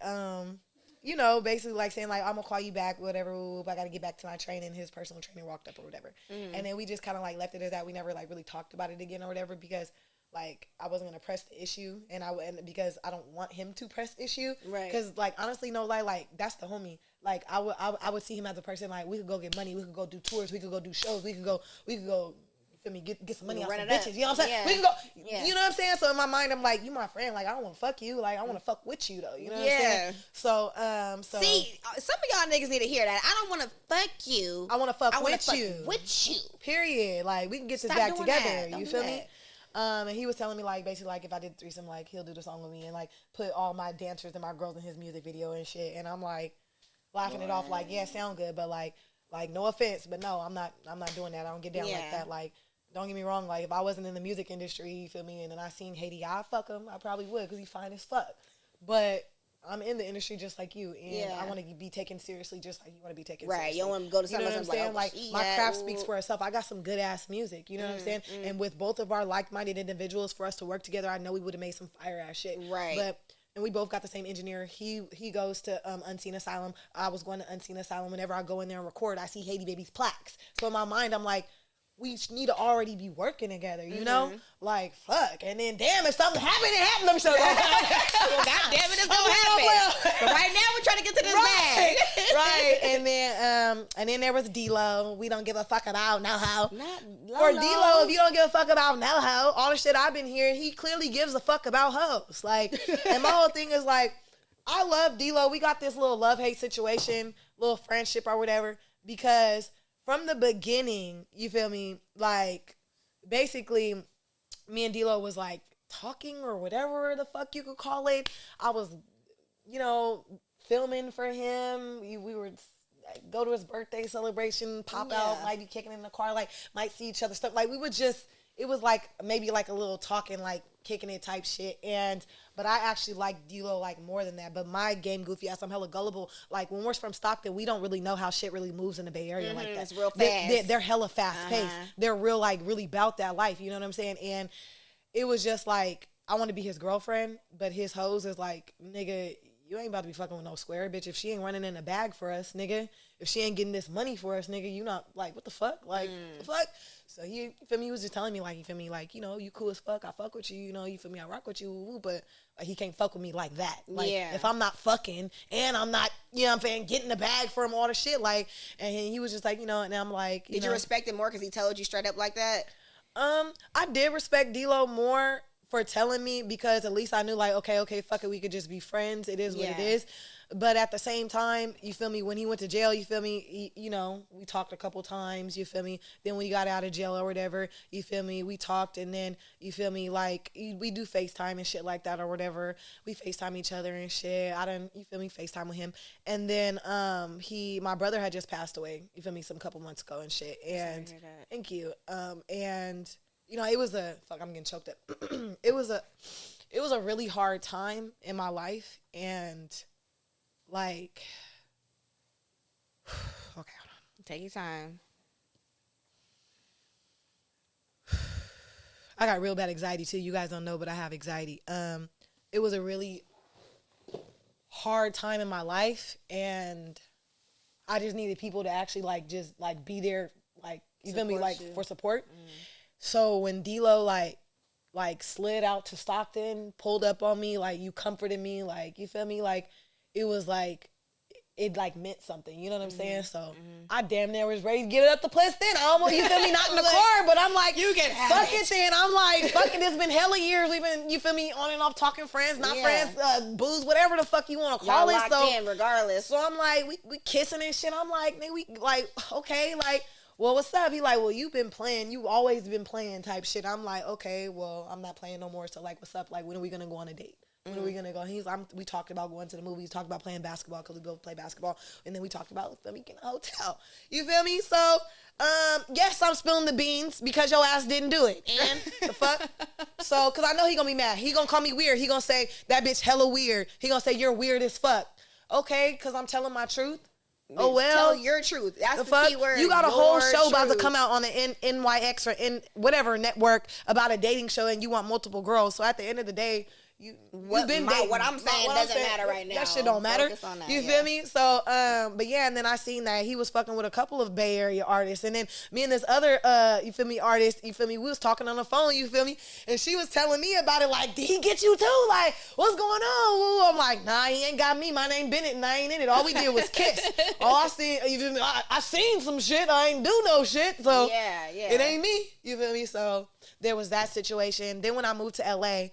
basically like saying like, I'm gonna call you back, whatever, I gotta get back to my training. His personal trainer walked up or whatever. And then we just kind of like left it as that. We never like really talked about it again or whatever, because like I wasn't gonna press the issue, and because I don't want him to press issue, right? Because like honestly, no lie, like that's the homie. Like I would see him as a person. Like, we could go get money, we could go do tours, we could go do shows, we could go. Feel me, get some money off some bitches. You know what I'm saying? Yeah. We can go. Yeah. You know what I'm saying? So in my mind, I'm like, you my friend. Like, I don't want to fuck you. Like, I want to fuck with you though. You know what I'm saying? So see, some of y'all niggas need to hear that. I don't want to fuck you. I want to fuck with fuck you. With you. Period. Like, we can get this back together. You feel me? And he was telling me like basically like if I did the threesome, like he'll do the song with me and like put all my dancers and my girls in his music video and shit. And I'm like laughing it off like, yeah, sound good, but like no offense, but no, I'm not doing that. I don't get down like that. Like, don't get me wrong. Like, if I wasn't in the music industry, you feel me, and then I seen Haiti, I'd fuck him. I probably would, because he's fine as fuck. But I'm in the industry just like you, and I want to be taken seriously just like you want to be taken seriously. Right, you don't want to go to something what I'm saying? Like, my craft speaks for itself. I got some good-ass music, you know what I'm saying? And with both of our like-minded individuals, for us to work together, I know we would have made some fire-ass shit. Right. And we both got the same engineer. He goes to Unseen Asylum. I was going to Unseen Asylum. Whenever I go in there and record, I see NiyyaBby's plaques. So in my mind, I'm like, we need to already be working together, you know? Like, fuck. And then, damn, if something happened, it happened. I'm sure. Well, God damn it, it's gonna happen. But right now, we're trying to get to this bag. Right. And then there was D-Lo. We don't give a fuck about no hoe. Or D-Lo, if you don't give a fuck about no hoe, all the shit I've been hearing, he clearly gives a fuck about hoes. Like, and my whole thing is like, I love D-Lo. We got this little love-hate situation, little friendship or whatever, because from the beginning, you feel me? Like, basically, me and D-Lo was like talking or whatever the fuck you could call it. I was, you know, filming for him. We would go to his birthday celebration, pop out, might be kicking in the car, like, might see each other stuff. Like, we would just, it was like maybe like a little talking, like kicking it type shit. But I actually like D-Lo like more than that. But my game goofy ass, I'm hella gullible. Like, when we're from Stockton, we don't really know how shit really moves in the Bay Area like that. It's real fast. They're hella fast paced. They're real, like, really about that life. You know what I'm saying? And it was just like, I want to be his girlfriend, but his hoes is like, nigga, you ain't about to be fucking with no square bitch. If she ain't running in a bag for us, nigga, if she ain't getting this money for us, nigga, you not, like, what the fuck? Like, the fuck? So he, you feel me, he was just telling me, like, you feel me, like, you know, you cool as fuck, I fuck with you, you know, you feel me, I rock with you, but like, he can't fuck with me like that. Like, if I'm not fucking and I'm not, you know what I'm saying, getting the bag for him, all the shit, like, and he was just like, you know, and I'm like, Did you respect him more because he told you straight up like that? I did respect D-Lo more for telling me, because at least I knew, like, okay, fuck it, we could just be friends. It is what it is. But at the same time, you feel me, when he went to jail, you feel me, you know, we talked a couple times, you feel me. Then when he got out of jail or whatever, you feel me, we talked, and then, you feel me, like, we do FaceTime and shit like that or whatever. We FaceTime each other and shit. You feel me, FaceTime with him. And then my brother had just passed away, you feel me, some couple months ago and shit. And thank you. And you know, it was I'm getting choked up. It was a really hard time in my life, and like, okay, hold on. Take your time. I got real bad anxiety too. You guys don't know, but I have anxiety. It was a really hard time in my life, and I just needed people to actually like just like be there, like, you feel me, like for support. So when D-Lo like slid out to Stockton, pulled up on me, like, you comforted me, like, you feel me, like, it was like, it like meant something, you know what I'm saying? So I damn near was ready to get it up the place then. I almost, you feel me, not in the car, but I'm like, you can have fuck it then. I'm like, fuck it, it's been hella years. We've been, you feel me, on and off talking friends, not friends, booze, whatever the fuck you want to call it. Locked So in regardless. So I'm like, we kissing and shit. I'm like, nigga, we like, okay, like, well, what's up? He like, well, you've been playing. You've always been playing type shit. I'm like, okay, well, I'm not playing no more. So, like, what's up? Like, when are we going to go on a date? When are we going to go? We talked about going to the movies, talked about playing basketball because we both play basketball. And then we talked about, feel me, getting a hotel. You feel me? So, yes, I'm spilling the beans because your ass didn't do it. And the fuck? So, because I know he going to be mad. He going to call me weird. He going to say, that bitch hella weird. He going to say, you're weird as fuck. Okay, because I'm telling my truth. Oh, well. Tell your truth. That's the key word. You got a whole show about to come out on the NYX or in whatever network about a dating show, and you want multiple girls. So at the end of the day, you've been dating. What I'm saying doesn't matter right now. That shit don't matter. That, you feel me? So, but yeah, and then I seen that he was fucking with a couple of Bay Area artists, and then me and this other, you feel me, artist, you feel me, we was talking on the phone, you feel me, and she was telling me about it, like, did he get you too? Like, what's going on? I'm like, nah, he ain't got me. My name Bennett, and I ain't in it. All we did was kiss. All I seen, you feel me? I seen some shit. I ain't do no shit. So it ain't me. You feel me? So there was that situation. Then when I moved to LA.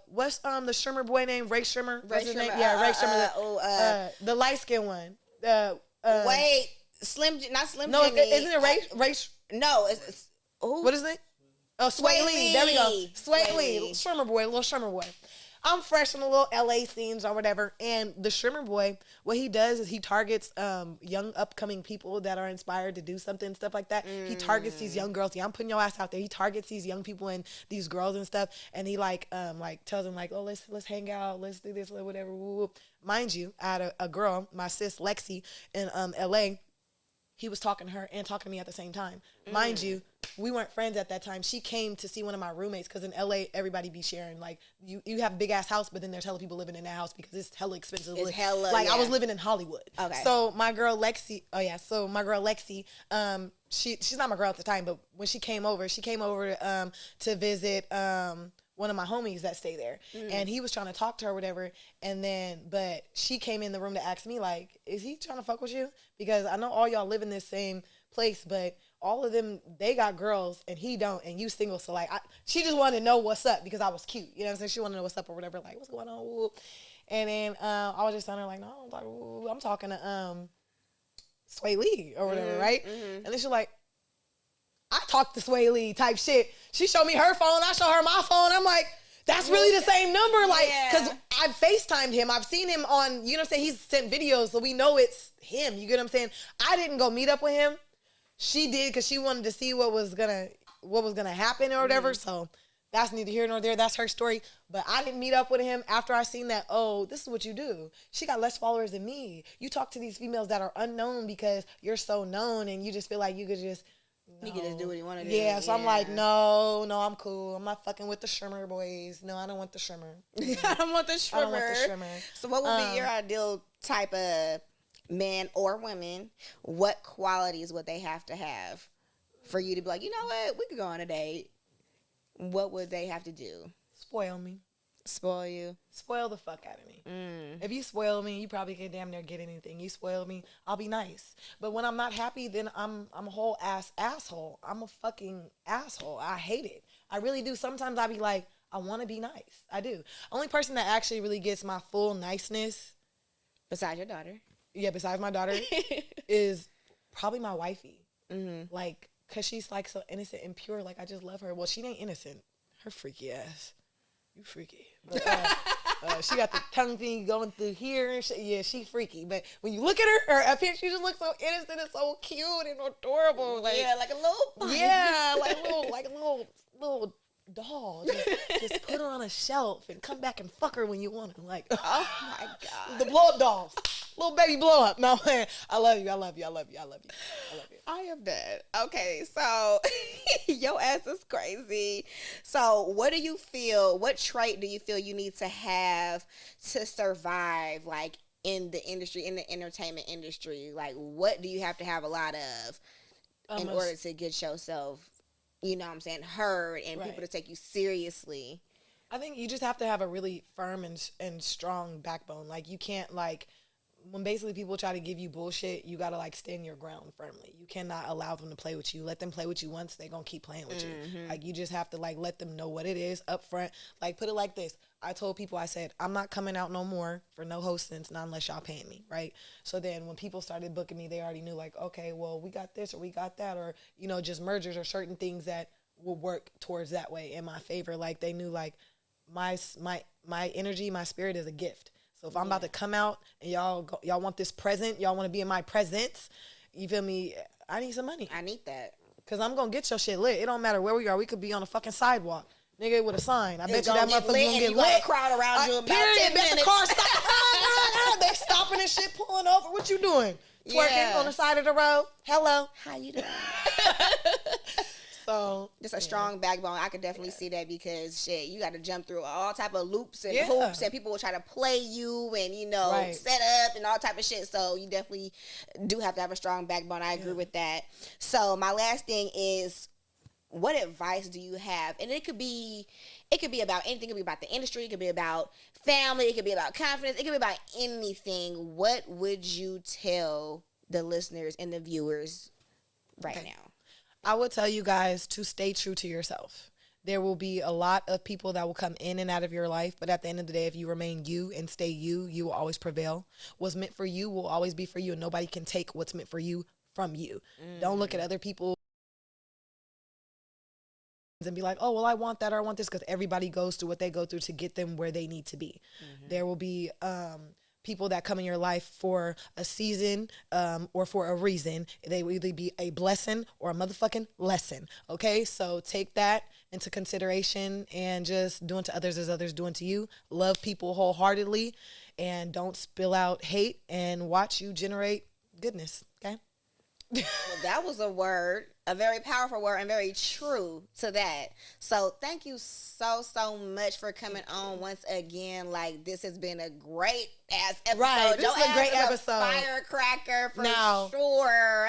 What's the Shrimmer boy name? Ray Shrimmer? What's his name? Yeah, Ray Shrimmer. The light skinned one. Wait, not Slim no, Jimmy. Isn't it Ray? No, it's who? What is it? Oh, Sway Lee. There we go. Sway Lee. Shrimmer boy, little Shrimmer boy. I'm fresh in the little LA scenes or whatever. And the Shrimmer boy, what he does is he targets young upcoming people that are inspired to do something, stuff like that. He targets these young girls. Yeah, I'm putting your ass out there. He targets these young people and these girls and stuff. And he like tells them like, oh, let's hang out, let's do this, whatever. Woo, woo. Mind you, I had a girl, my sis Lexi in LA. he was talking to her and talking to me at the same time. Mind you, we weren't friends at that time. She came to see one of my roommates because in LA, everybody be sharing. Like, you have a big ass house, but then there's hella people living in that house because it's hella expensive. It's hella, like, I was living in Hollywood. Okay. So my girl Lexi, she's not my girl at the time, but when she came over to visit one of my homies that stay there, and he was trying to talk to her or whatever, but she came in the room to ask me, like, is he trying to fuck with you? Because I know all y'all live in this same place, but all of them, they got girls and he don't, and you single. So like, she just wanted to know what's up because I was cute, you know what I'm saying? She wanted to know what's up or whatever, like, what's going on? Ooh. And then I was just telling her like, no, I'm talking to Sway Lee or whatever, right? And then she's like, I talked to Sway Lee type shit. She showed me her phone, I show her my phone. I'm like, that's really the same number, like, because I FaceTimed him. I've seen him on, you know what I'm saying? He's sent videos, so we know it's him. You get what I'm saying? I didn't go meet up with him. She did because she wanted to see what was gonna happen or whatever. So that's neither here nor there. That's her story. But I didn't meet up with him after I seen that. Oh, this is what you do. She got less followers than me. You talk to these females that are unknown because you're so known, and you just feel like you could just. No. You can just do what you want to do. Yeah, so I'm like, no, I'm cool. I'm not fucking with the shrimmer boys. No, I don't want the shrimmer. I don't want the shrimmer. So what would be your ideal type of man or women? What qualities would they have to have for you to be like, you know what, we could go on a date? What would they have to do? Spoil me. Spoil you? Spoil the fuck out of me. If you spoil me, you probably can damn near get anything. You spoil me, I'll be nice. But when I'm not happy, then I'm a whole asshole. I'm a fucking asshole. I hate it. I really do. Sometimes I be like, I want to be nice. I do. Only person that actually really gets my full niceness, besides your daughter. Yeah, besides my daughter, is probably my wifey. Like, cause she's like so innocent and pure. Like, I just love her. Well, she ain't innocent. Her freaky ass. You freaky. But, she got the tongue thing going through here. And yeah, she freaky. But when you look at her up here, she just looks so innocent and so cute and adorable. Like, yeah, like a little. Yeah, like a little doll. Just put her on a shelf and come back and fuck her when you want to. Like, oh my God. The blow up dolls. Little baby blow up. No, man. I love you. I am dead. Okay, so your ass is crazy. So what trait do you feel you need to have to survive, like, in the industry, in the entertainment industry? Like, what do you have to have a lot of in order to get yourself, you know what I'm saying, heard and people to take you seriously? I think you just have to have a really firm and strong backbone. Like, you can't, like, when basically people try to give you bullshit, you gotta like stand your ground firmly. You cannot allow them to play with you. Let them play with you once, they gonna keep playing with you. Like, you just have to like let them know what it is up front. Like, put it like this. I told people, I said, I'm not coming out no more for no hostings, not unless y'all paying me, right? So then when people started booking me, they already knew like, okay, well, we got this or we got that, or, you know, just mergers or certain things that will work towards that way in my favor. Like, they knew like my energy, my spirit is a gift. So if I'm about to come out and y'all want this present, y'all want to be in my presence, you feel me? I need some money. I need that. Because I'm going to get your shit lit. It don't matter where we are. We could be on a fucking sidewalk. Nigga with a sign. I bet you that motherfucker going to get lit. Crowd around you in about 10 Bet minutes. the car stop. They stopping and shit, pulling over. What you doing? Twerking on the side of the road. Hello. How you doing? So just a strong backbone. I could definitely see that because shit, you got to jump through all type of loops and hoops, and people will try to play you and, you know, set up and all type of shit. So you definitely do have to have a strong backbone. I agree with that. So my last thing is, what advice do you have? And it could be about anything. It could be about the industry. It could be about family. It could be about confidence. It could be about anything. What would you tell the listeners and the viewers right now? I would tell you guys to stay true to yourself. There will be a lot of people that will come in and out of your life, but at the end of the day, if you remain you and stay you, you will always prevail. What's meant for you will always be for you, and nobody can take what's meant for you from you. Don't look at other people and be like, oh, well, I want that or I want this, because everybody goes through what they go through to get them where they need to be. There will be people that come in your life for a season or for a reason. They will either be a blessing or a motherfucking lesson, okay? So take that into consideration and just do unto others as others do unto you. Love people wholeheartedly and don't spill out hate, and watch you generate goodness, okay? Well, that was a word, a very powerful word, and very true to that. So thank you so much for coming on once again. Like, this has been a great ass episode. Right, this is a great episode. Firecracker for Now, sure.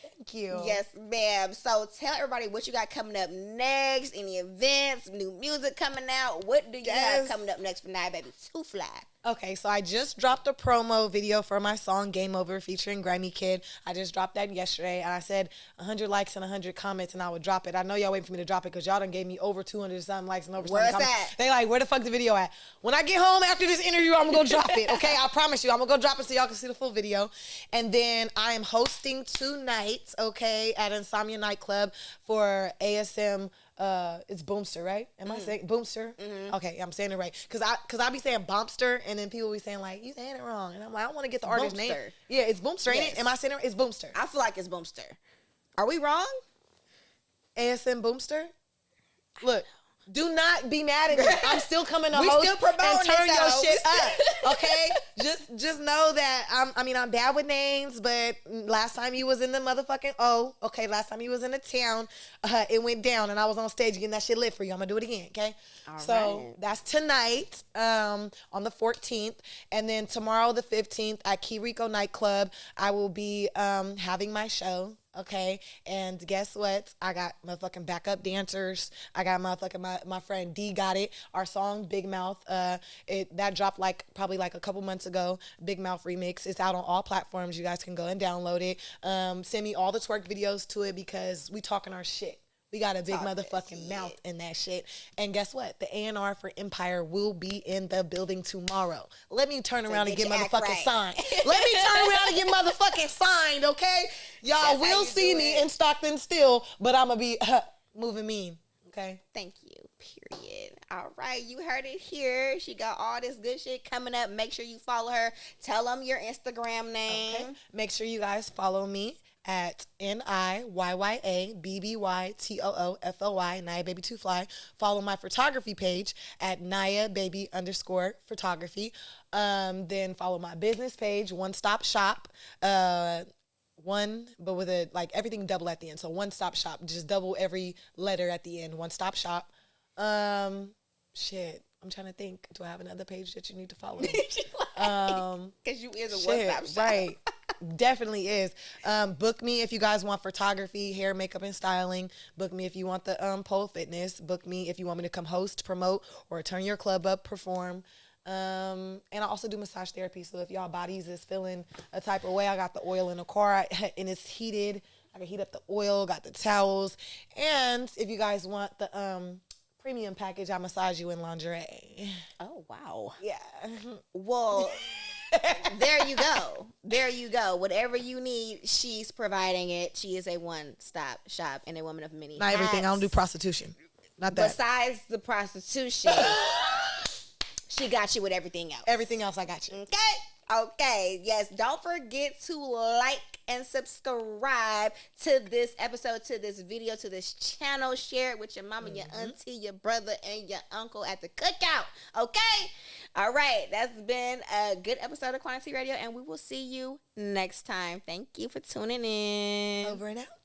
Thank you. Yes, ma'am. So tell everybody what you got coming up next. Any events, new music coming out. What do you have coming up next for NiyyaBby to Fly? Okay, so I just dropped a promo video for my song Game Over featuring Grimy Kid. I just dropped that yesterday, and I said 100 likes and 100 comments, and I would drop it. I know y'all waiting for me to drop it because y'all done gave me over 200-something likes and over Where's something comments. that? They like, where the fuck the video at? When I get home after this interview, I'm going to go drop it, okay? I promise you. I'm going to go drop it so y'all can see the full video. And then I am hosting tonight, okay, at Insomnia Nightclub for ASM. It's Boomster, right? Am I saying Boomster? Mm-hmm. Okay, I'm saying it right. Cause I be saying Bompster, and then people be saying like, you saying it wrong, and I'm like, I want to get the artist name. Yeah, it's Boomster, ain't it? Am I saying it? It's Boomster. I feel like it's Boomster. Are we wrong? ASM Boomster. Look. Do not be mad at me. I'm still coming to host still and turn your shit up. Okay? Just know that I'm bad with names, but last time you was in the motherfucking last time you was in the town, it went down and I was on stage getting that shit lit for you. I'm gonna do it again, okay? All right. That's tonight, on the 14th. And then tomorrow, the 15th, at Key Rico Nightclub, I will be having my show. Okay, and guess what? I got motherfucking backup dancers. I got motherfucking my friend D got it. Our song Big Mouth, that dropped probably a couple months ago. Big Mouth remix. It's out on all platforms. You guys can go and download it. Send me all the twerk videos to it because we talking our shit. We got a big motherfucking mouth in that shit. And guess what? The A&R for Empire will be in the building tomorrow. Let me turn around and get motherfucking signed. Let me turn around and get motherfucking signed, okay? Y'all will see me in Stockton still, but I'm going to be moving mean, okay? Thank you. Period. All right. You heard it here. She got all this good shit coming up. Make sure you follow her. Tell them your Instagram name. Okay. Make sure you guys follow me at NiyyaBby, NiyyaBby to Fly. Follow my photography page at NiyyaBaby_photography. Then follow my business page, One Stop Shop. But with everything double at the end. So One Stop Shop, just double every letter at the end. One Stop Shop. Shit. I'm trying to think. Do I have another page that you need to follow? Because you is a one-stop shop. Right. Definitely is. Book me if you guys want photography, hair, makeup, and styling. Book me if you want the pole fitness. Book me if you want me to come host, promote, or turn your club up, perform. And I also do massage therapy. So if y'all bodies is feeling a type of way, I got the oil in the car and it's heated. I can heat up the oil, got the towels. And if you guys want the premium package, I massage you in lingerie. Oh, wow. Yeah. Well, there you go. There you go. Whatever you need, she's providing it. She is a one-stop shop and a woman of many Not hats. everything. I don't do prostitution. Not that. Besides the prostitution, she got you with everything else. Everything else, I got you. Okay. Yes. Don't forget to like and subscribe to this episode, to this video, to this channel. Share it with your mama, your auntie, your brother, and your uncle at the cookout. Okay? All right. That's been a good episode of Quantity Radio, and we will see you next time. Thank you for tuning in. Over and out.